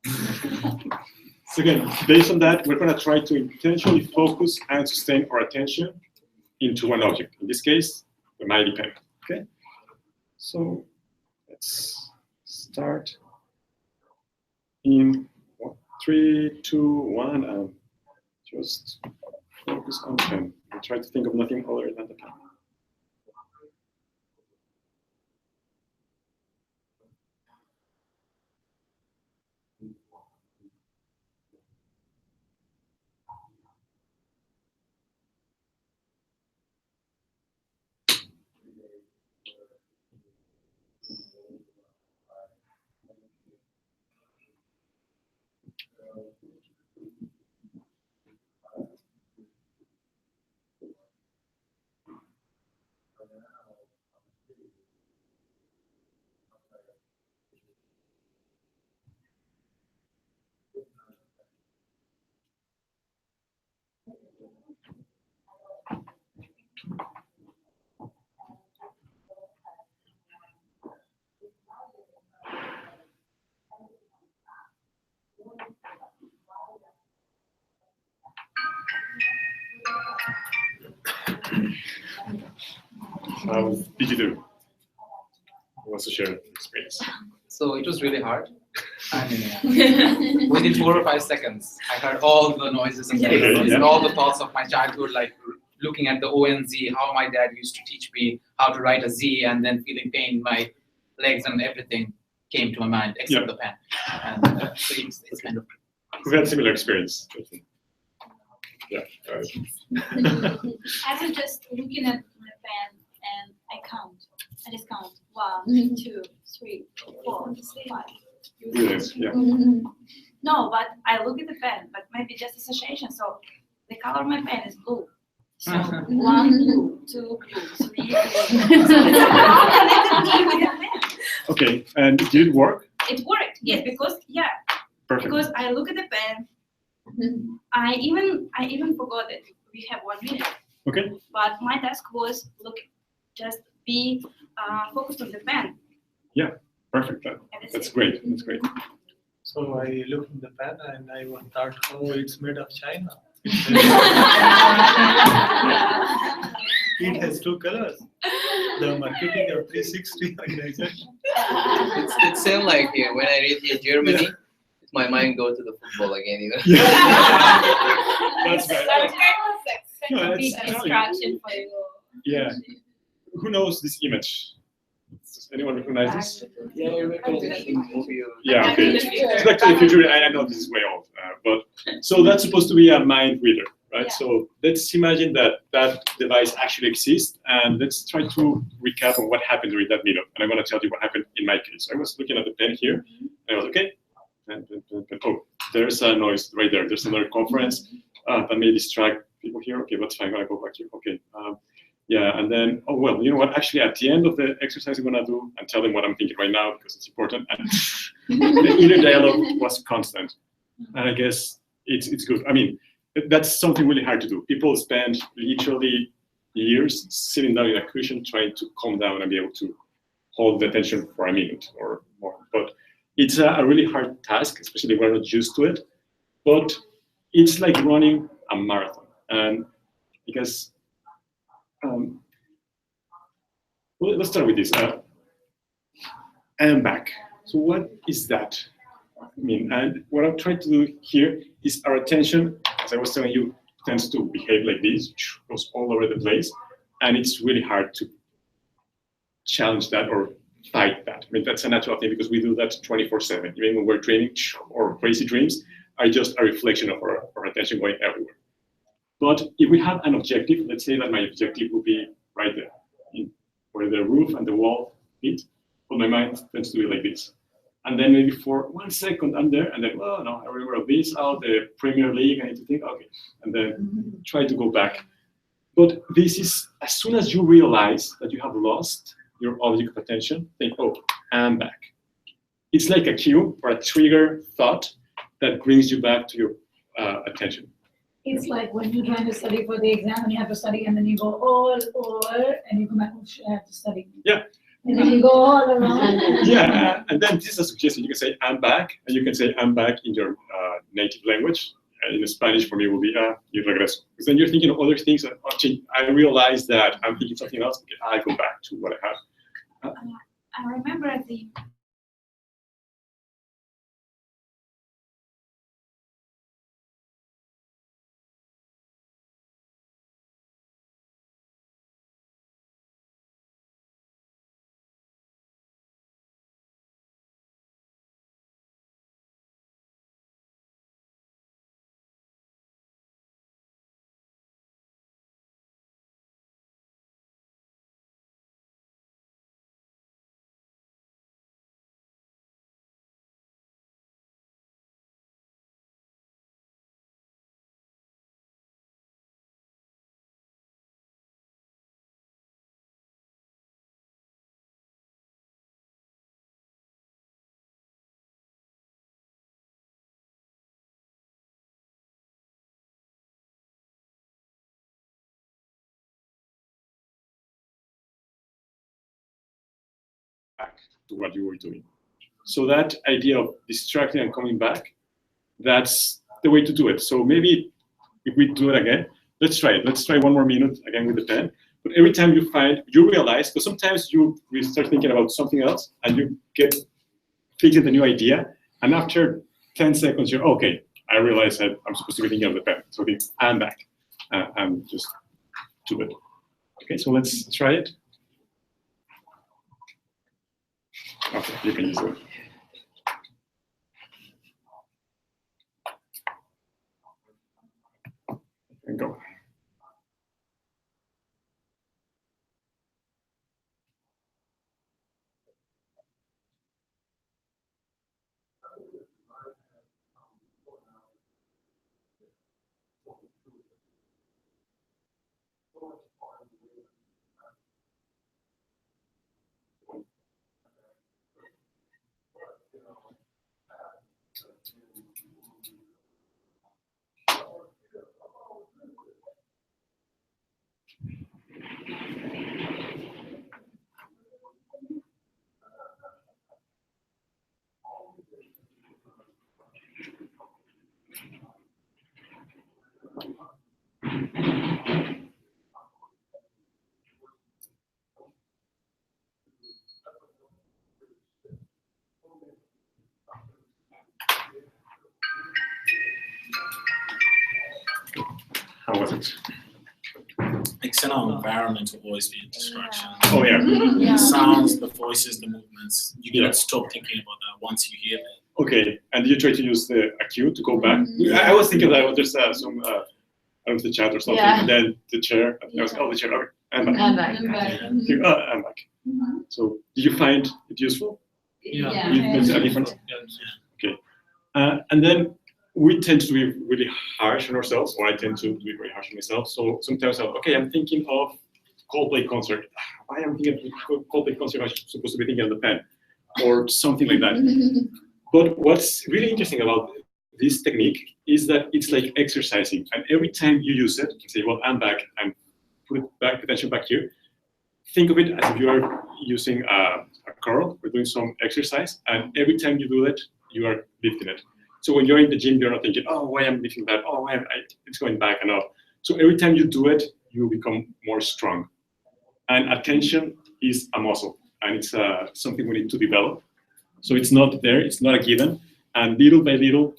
so again, based on that, we're going to try to intentionally focus and sustain our attention into one object. In this case, the mighty pen. Okay. So let's start in 3, 2, 1, and just focus on the pen. And try to think of nothing other than the pen. How did you do? Who wants to share the experience? So it was really hard. I mean, within 4 or 5 seconds, I heard all the noises and and all the thoughts of my childhood, like looking at the O and Z, how my dad used to teach me how to write a Z, and then feeling pain in my legs and everything came to my mind, except the pen. And so it's kind of. Who had similar experience? Yeah. I was just looking at my pen and I just count 1, 2, 3, 4, 5. Yes, yeah. No, but I look at the pen, but maybe just association. So the color of my pen is blue. So 1 blue, 2 blue, 3 blue. So it's all connected with the pen. Okay, and did it work? It worked, yes, because Perfect. because I look at the pen. I even forgot that we have 1 minute. Okay. But my task was just be focused on the pen. Yeah, perfect. That's great. That's great. So I looked in the pen and I thought, oh, it's made of China. It has 2 colors. The marketing of 360 organization. It's same like when I read here Germany, my mind goes to the football again. You know? That's right. No, Big distraction for you. Yeah. Who knows this image? Does anyone recognize this? Yeah, I recognize the movie. Yeah, okay. It's Back to the Future. I know this is way old, but so that's supposed to be a mind reader, right? So let's imagine that device actually exists, and let's try to recap on what happened during that meetup. And I'm going to tell you what happened in my case. I was looking at the pen here, and I was okay. Oh, there's a noise right there. There's another conference that may distract people here. Okay, that's fine. I'm going to go back here. Okay. Yeah, and then, oh, well, you know what? Actually, at the end of the exercise I'm going to do, and tell them what I'm thinking right now because it's important. And the inner dialogue was constant. And I guess it's good. I mean, that's something really hard to do. People spend literally years sitting down in a cushion trying to calm down and be able to hold the attention for a minute or more. But it's a really hard task, especially if we're not used to it. But it's like running a marathon. And because well, let's start with this. And back. So what is that? I mean, and what I'm trying to do here is our attention, as I was telling you, tends to behave like this, goes all over the place, and it's really hard to challenge that or fight that. I mean, that's a natural thing because we do that 24/7. Even when we're dreaming or crazy dreams are just a reflection of our attention going everywhere. But if we have an objective, let's say that my objective would be right there, where the roof and the wall meet, but my mind tends to be like this. And then maybe for 1 second I'm there, and then, oh no, I remember this, the Premier League, I need to think, okay, and then try to go back. But this is, as soon as you realize that you have lost your object of attention, think, oh, I'm back. It's like a cue or a trigger thought that brings you back to your attention. It's like when you're trying to study for the exam and you have to study, and then you go all over, and you come back, oh shit, I have to study. Yeah. And then you go all around. Yeah, and then this is a suggestion. You can say, I'm back, and you can say, I'm back in your native language. In Spanish, for me, will be, y regreso. Because then you're thinking of other things. I realize that I'm thinking something else. Okay, I go back to what I have. I remember the back to what you were doing. So that idea of distracting and coming back, that's the way to do it. So maybe if we do it again, let's try it. Let's try 1 more minute again with the pen. But every time you realize, because sometimes you start thinking about something else and you get thinking the new idea, and after 10 seconds, you're okay. I realize that I'm supposed to be thinking of the pen. So okay, I'm back. And just do it. Okay, so let's try it. Okay, you can use it. And go. How was it? External environment will always be a distraction. Oh yeah. The sounds, the voices, the movements. You cannot stop thinking about that once you hear it. Okay, and you try to use a cue to go back? I was thinking that there's some, I don't know, the chat or something, and then the chair, and I was like, oh, the chair, okay, I'm back. I'm back. I'm back. So, did you find it useful? Yeah. You notice a difference? Okay. And then we tend to be really harsh on ourselves, or I tend to be very harsh on myself. So sometimes I'm thinking of Coldplay concert. Why am I thinking of Coldplay concert? I'm supposed to be thinking of the pen, or something like that. But what's really interesting about this technique is that it's like exercising, and every time you use it, you say, "Well, I'm back," and put it back, attention back here. Think of it as if you are using a curl or doing some exercise, and every time you do that, you are lifting it. So when you're in the gym, you're not thinking, "Oh, why am I lifting that? Oh, why it's going back and up." So every time you do it, you become more strong. And attention is a muscle, and it's something we need to develop. So it's not there, it's not a given, and little by little,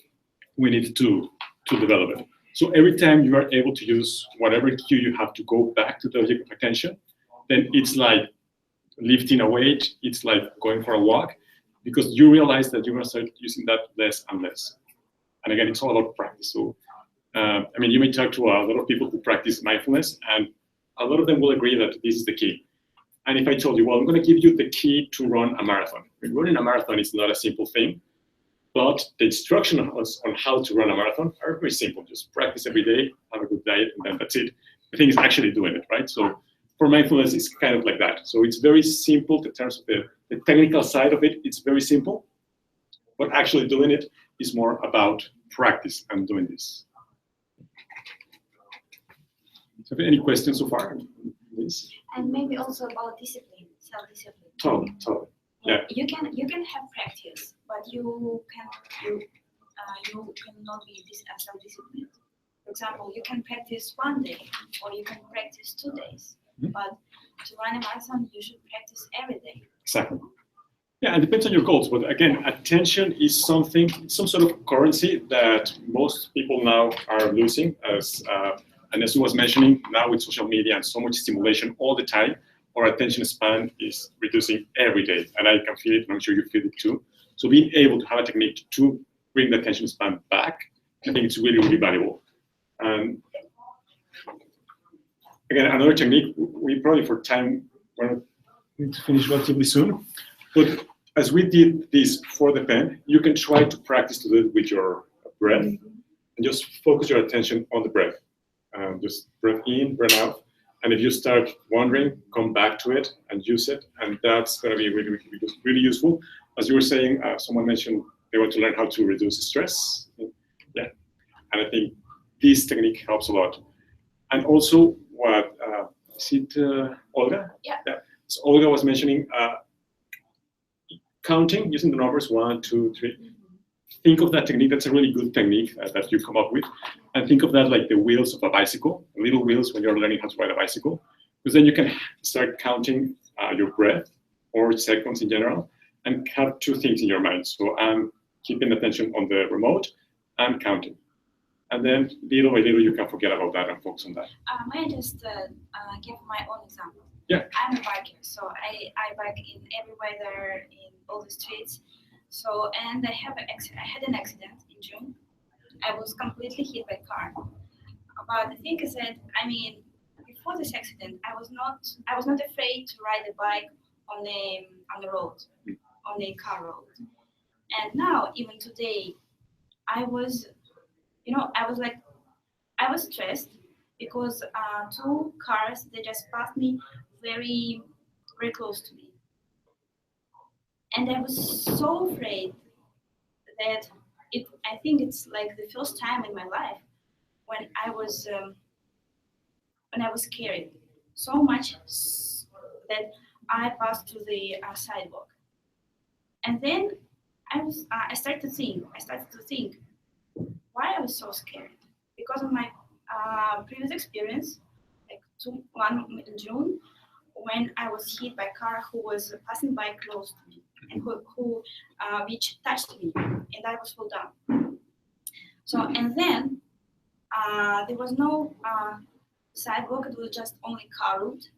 we need to develop it. So every time you are able to use whatever cue you have to go back to the object of attention, then it's like lifting a weight, it's like going for a walk, because you realize that you're going to start using that less and less. And again, it's all about practice. So, I mean, you may talk to a lot of people who practice mindfulness, and a lot of them will agree that this is the key. And if I told you, well, I'm going to give you the key to run a marathon. I mean, running a marathon is not a simple thing, but the instructions on how to run a marathon are very simple. Just practice every day, have a good diet, and then that's it. The thing is actually doing it, right? So for mindfulness, it's kind of like that. So it's very simple in terms of the technical side of it. It's very simple, but actually doing it is more about practice and doing this. So any questions so far? Please. And maybe also about discipline, self-discipline. Totally. Yeah. You can have practice, but you cannot be self-disciplined. For example, you can practice one day, or you can practice 2 days. Mm-hmm. But to run a marathon, you should practice every day. Exactly. Yeah, it depends on your goals. But again, attention is some sort of currency that most people now are losing. And as you was mentioning, now with social media and so much stimulation all the time, our attention span is reducing every day. And I can feel it, and I'm sure you feel it too. So being able to have a technique to bring the attention span back, I think it's really, really valuable. And again, another technique, we probably for time, we're going to finish relatively soon. But as we did this for the pen, you can try to practice to do it with your breath, and just focus your attention on the breath. Just breath in, breath out. And if you start wondering, come back to it and use it. And that's going to be really, really, really useful. As you were saying, someone mentioned they want to learn how to reduce stress. Yeah. And I think this technique helps a lot. And also, what is it, Olga? Yeah. So Olga was mentioning counting, using the numbers 1, 2, 3. Think of that technique. That's a really good technique that you come up with. And think of that like the wheels of a bicycle, little wheels when you're learning how to ride a bicycle. Because then you can start counting your breath or seconds in general, and have 2 things in your mind. So I'm keeping attention on the remote and counting. And then little by little, you can forget about that and focus on that. May I just give my own example? Yeah. I'm a biker, so I bike in every weather, in all the streets. So, and I had an accident in June. I was completely hit by a car. But the thing is that, I mean, before this accident, I was not afraid to ride a bike on the road, on a car road. And now, even today, I was stressed because 2 cars, they just passed me very, very close to me. And I was so afraid that I think it's like the first time in my life when I was scared so much that I passed through the sidewalk. And then I started to think why I was so scared, because of my previous experience, like one in June, when I was hit by a car who was passing by close to me, and which touched me, and I was fall down. So, and then there was no sidewalk; it was just only car route,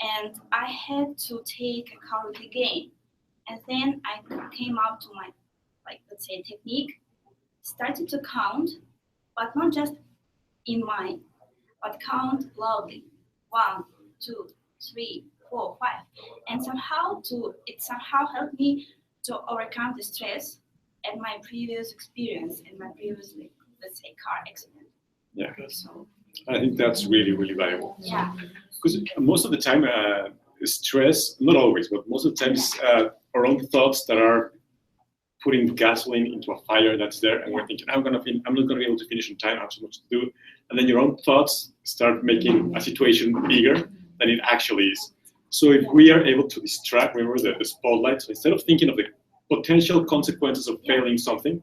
and I had to take a car route again. And then I came out to my, like, let's say, technique, started to count, but not just in mind, but count loudly. 1, 2, 3, 4, 5, and it somehow helped me to overcome the stress and my previous experience and my previous, let's say, car accident. Yeah. So I think that's really, really valuable. Yeah. Because most of the time, stress, not always, but most of the times, our own thoughts that are putting gasoline into a fire that's there, and we're thinking, I'm not going to be able to finish in time, I have so much to do. And then your own thoughts start making a situation bigger than it actually is. So if we are able to distract, remember the spotlight, so instead of thinking of the potential consequences of failing something,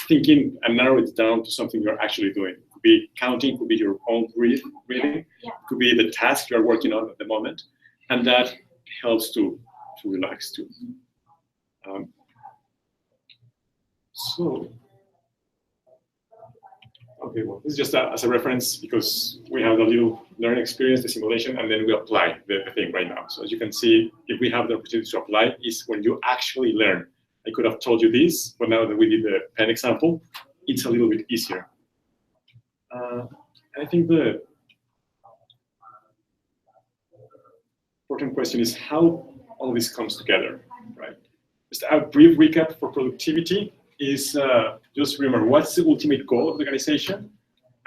thinking and narrow it down to something you're actually doing. It could be counting, could be your own breathing, could be the task you're working on at the moment, and that helps to relax too. Okay, well, this is just as a reference because we have a little learning experience, the simulation, and then we apply the thing right now. So as you can see, if we have the opportunity to apply, is when you actually learn. I could have told you this, but now that we did the pen example, it's a little bit easier. I think the important question is how all this comes together, right? Just a brief recap for productivity is just remember what's the ultimate goal of the organization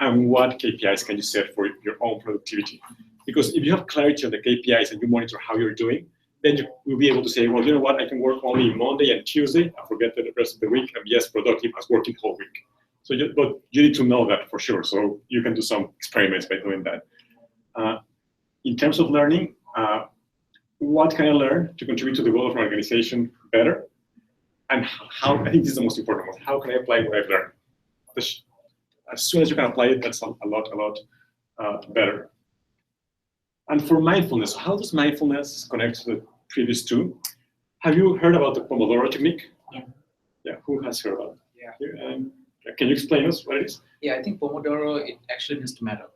and what KPIs can you set for your own productivity. Because if you have clarity on the KPIs and you monitor how you're doing, then you will be able to say, well, you know what, I can work only Monday and Tuesday, I forget the rest of the week, I'm just productive as working the whole week. So, but you need to know that for sure, so you can do some experiments by doing that. In terms of learning, what can I learn to contribute to the goal of an organization better? And how, I think this is the most important one, how can I apply what I've learned? As soon as you can apply it, that's a lot better. And for mindfulness, how does mindfulness connect to the previous two? Have you heard about the Pomodoro technique? Yeah. Yeah, who has heard about it? Yeah. Can you explain us what it is? Yeah, I think Pomodoro, it actually means tomato.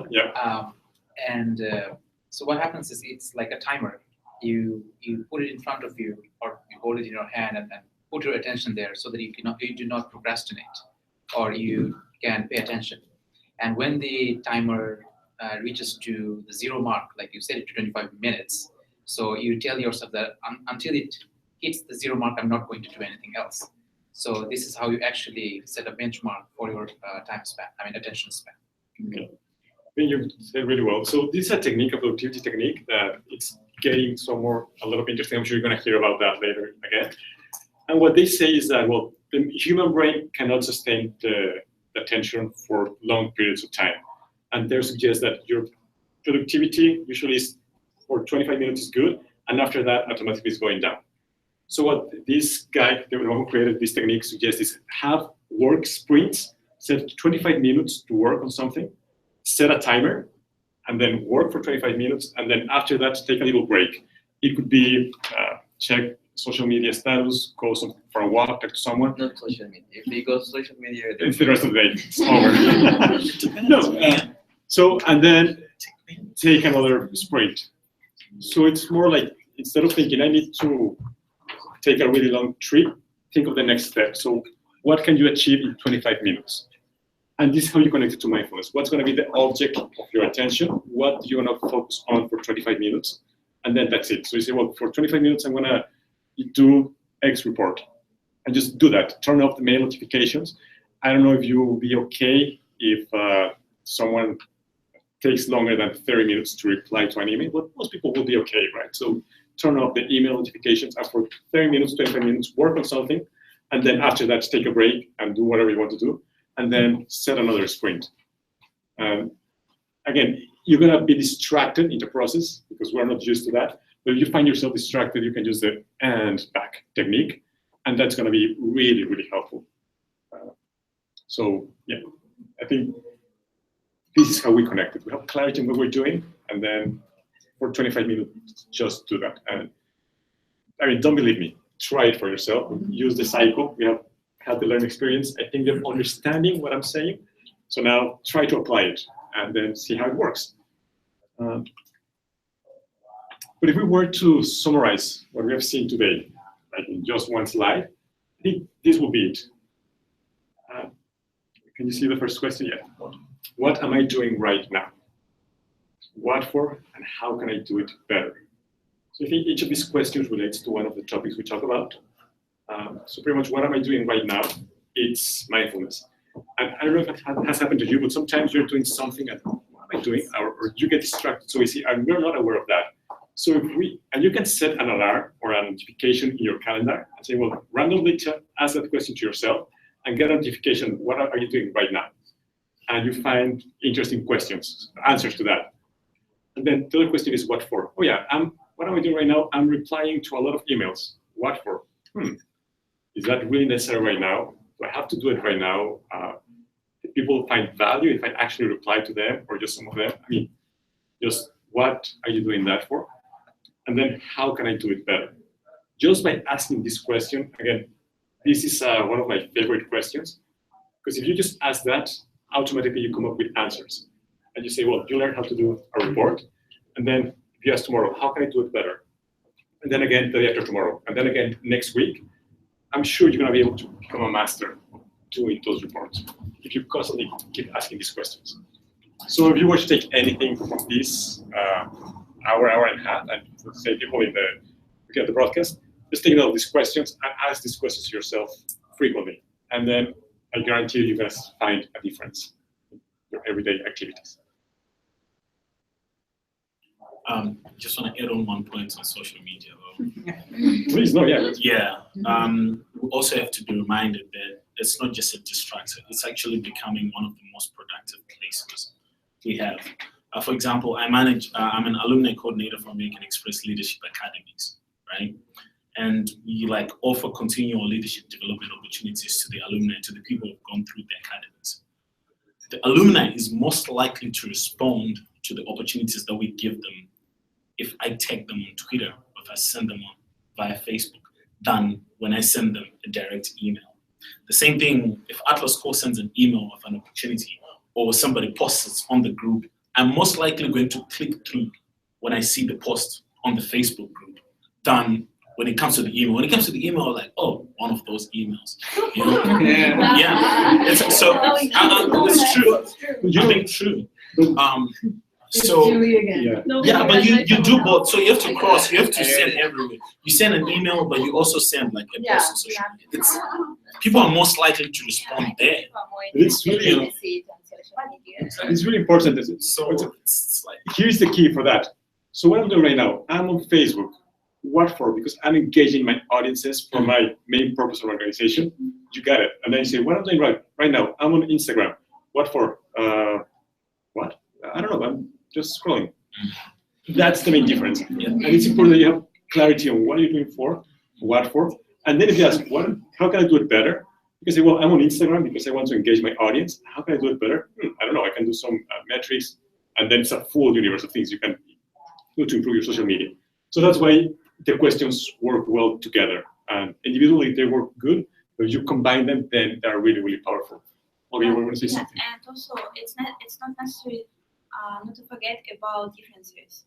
Yeah. So what happens is it's like a timer. You put it in front of you, or you hold it in your hand and put your attention there so that you do not procrastinate, or you can pay attention. And when the timer reaches to the 0 mark, like you said, it to 25 minutes, so you tell yourself that until it hits the 0 mark, I'm not going to do anything else. So this is how you actually set a benchmark for your attention span. Okay. I think you said really well. So this is a technique, a productivity technique that it's getting a lot of interesting. I'm sure you're going to hear about that later again. And what they say is that, well, the human brain cannot sustain the attention for long periods of time. And they suggest that your productivity usually is for 25 minutes is good, and after that, automatically is going down. So what this guy, the one who created this technique, suggests is have work sprints, set 25 minutes to work on something, set a timer, and then work for 25 minutes, and then after that, take a little break. It could be check social media status, go for a walk, talk to someone. Not social media. If we go social media, it's the rest of the day. It's over. No. So, and then take another sprint. So it's more like, instead of thinking, I need to take a really long trip, think of the next step. So what can you achieve in 25 minutes? And this is how you connect it to mindfulness. What's going to be the object of your attention? What do you want to focus on for 25 minutes? And then that's it. So you say, well, for 25 minutes, I'm going to do X report. And just do that. Turn off the mail notifications. I don't know if you will be okay if someone takes longer than 30 minutes to reply to an email, but most people will be okay, right? So turn off the email notifications, and for 30 minutes, 25 minutes, work on something, and then after that, take a break and do whatever you want to do, and then set another sprint. Again, you're gonna be distracted in the process because we're not used to that, but if you find yourself distracted, you can use the and back technique, and that's gonna be really, really helpful. So yeah, I think this is how we connect it. We have clarity in what we're doing, and then for 25 minutes, just do that. And I mean, don't believe me. Try it for yourself. Use the cycle. We have had the learning experience. I think they're understanding what I'm saying. So now try to apply it and then see how it works. But if we were to summarize what we have seen today, like in just one slide, I think this will be it. Can you see the first question yet? What am I doing right now? What for, and how can I do it better? So I think each of these questions relates to one of the topics we talk about. So pretty much what am I doing right now? It's mindfulness. And I don't know if it has happened to you, but sometimes you're doing something and what am I doing? Or you get distracted so easy and we're not aware of that. So and you can set an alarm or a notification in your calendar and say, well, randomly ask that question to yourself and get a notification, what are you doing right now? And you find interesting questions, answers to that. And then the other question is, what for? Oh yeah, what am I doing right now? I'm replying to a lot of emails. What for? Is that really necessary right now? Do I have to do it right now? Do people find value if I actually reply to them or just some of them? I mean, just what are you doing that for? And then how can I do it better? Just by asking this question, again, this is one of my favorite questions, because if you just ask that, automatically you come up with answers. And you say, well, you learn how to do a report, and then if you ask tomorrow, how can I do it better? And then again, the day after tomorrow, and then again next week, I'm sure you're gonna be able to become a master doing those reports if you constantly keep asking these questions. So if you were to take anything from this hour and a half, and say people in the broadcast, just think of these questions and ask these questions to yourself frequently. And then I guarantee you're going to find a difference in your everyday activities. Just want to add on one point on social media, though. Please, no, yeah. Yeah. We also have to be reminded that it's not just a distractor, it's actually becoming one of the most productive places we have. For example, I'm an alumni coordinator for American Express Leadership Academies, right? And we offer continual leadership development opportunities to the alumni, to the people who've gone through the academies. The alumni is most likely to respond to the opportunities that we give them if I tag them on Twitter or if I send them on via Facebook than when I send them a direct email. The same thing, if AtlasCorps sends an email of an opportunity or somebody posts it on the group, I'm most likely going to click through when I see the post on the Facebook group than when it comes to the email. When it comes to the email, like, oh, one of those emails. You know? Yeah. It's true. You think true. But you do both. So you have to cross. You have to send everywhere. You send an email, but you also send a post on social media. People are most likely to respond there. It's really important. Here's the key for that. So what I'm doing right now, I'm on Facebook. What for? Because I'm engaging my audiences for my main purpose of organization. You got it. And then you say, what I'm doing right now, I'm on Instagram. What for? What? I don't know. I'm just scrolling. That's the main difference. And it's important that you have clarity on what you're doing for, what for. And then if you ask, how can I do it better? You can say, well, I'm on Instagram because I want to engage my audience. How can I do it better? I don't know. I can do some metrics. And then it's a full universe of things you can do to improve your social media. So that's why the questions work well together. And individually, they work good. But if you combine them, then they're really, really powerful. Okay, you want to say something? And also, it's not necessary not to forget about differences.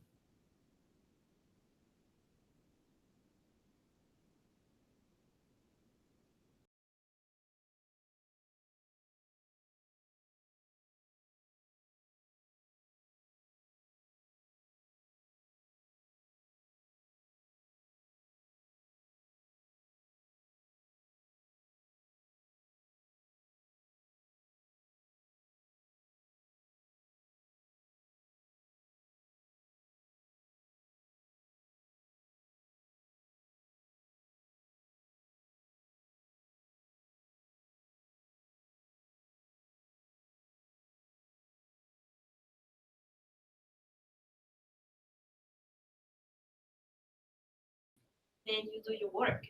Then you do your work,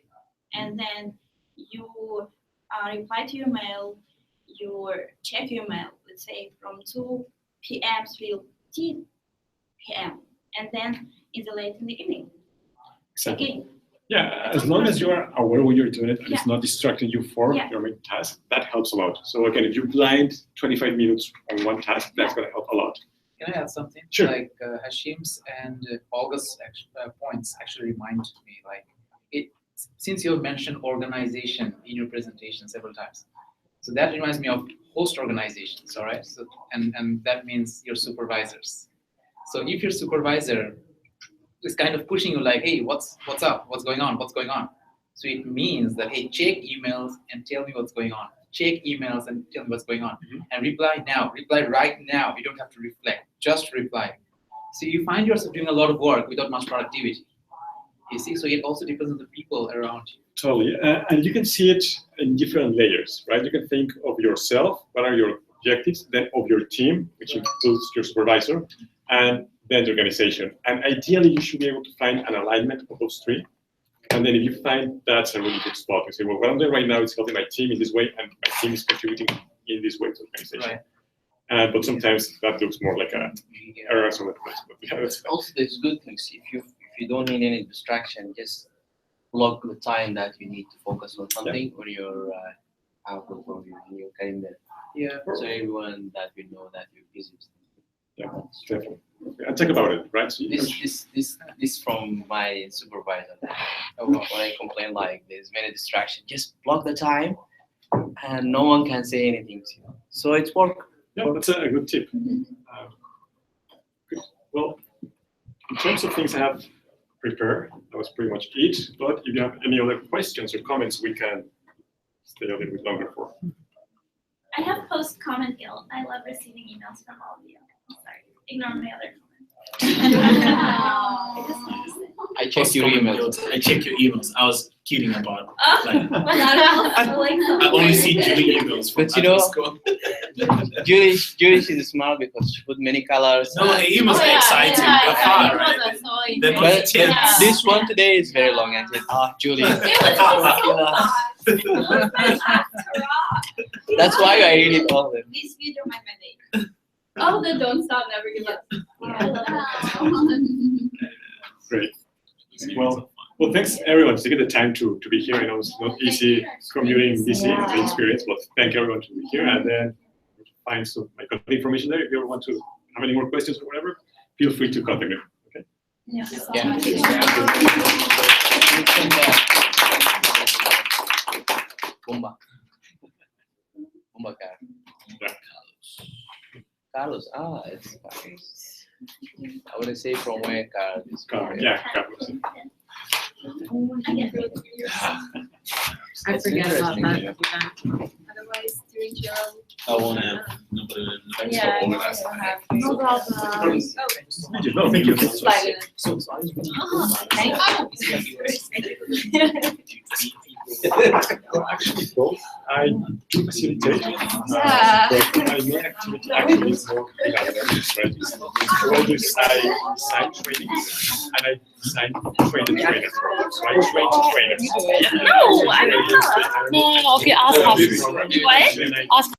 and then you reply to your mail, you check your mail, let's say from 2 p.m. till 10 p.m. and then in the evening. Exactly. Again. Yeah, as long as you are aware when you're doing it and it's not distracting you for your main task, that helps a lot. So again, if you blind 25 minutes on one task, that's going to help a lot. Can I add something? Sure. Like Hashim's and Olga's points actually remind me, since you have mentioned organization in your presentation several times, so that reminds me of host organizations, all right? So, and that means your supervisors. So if your supervisor is kind of pushing you like, hey, what's up? What's going on? So it means that, hey, check emails and tell me what's going on. check emails and tell me what's going on. And reply now, reply right now. You don't have to reflect, just reply. So you find yourself doing a lot of work without much productivity. You see, so it also depends on the people around you. Totally, and you can see it in different layers, right? You can think of yourself, what are your objectives, then of your team, which includes your supervisor, and then the organization. And ideally, you should be able to find an alignment of those three. And then if you find that's a really good spot, you say, well, what I'm doing right now is helping my team in this way, and my team is contributing in this way to the organization. Right. But sometimes that looks more like a error or something. Also, there's good things. If you don't need any distraction, just block the time that you need to focus on something on your Outlook or in your calendar. Yeah. So everyone that we know that you're busy. Yeah, definitely. And talk about it, right? So this from my supervisor. When I complain like there's many distractions, just block the time, and no one can say anything to you. So it's work. Yeah, that's a good tip. Good. Well, in terms of things I have prepared, that was pretty much it. But if you have any other questions or comments, we can stay a little bit longer for. I have post-comment guilt. I love receiving emails from all of you. I'm sorry. Ignore my other comments. I checked your emails. I checked your emails. I was kidding about. I only see Julie emails from AtlasCorps. Julie, she's smart because she put many colors. No, her emails are exciting. They're fun, right? But this one today is very long. I said, Julie. That's why I read it all. This video might be Oh, the don't stop, never give up. Great. Well, thanks everyone for taking the time to be here. I know it's not easy commuting in DC, the experience, but thank everyone to be here. And then find some my contact information there. If you ever want to have any more questions or whatever, feel free to contact me. Okay. Pompa. Pompa car. Carlos. It's Carlos. I wouldn't say from where Carlos. Yeah, Carlos. I forget about that. Otherwise, during your I won't have nobody. No problem. No, thank you. Actually, both. I do facilitate, but my main activity actually is more in academics, right? So I design trainings and I design trainers. So I train trainers. No, I don't know. No, okay, ask. What? Ask.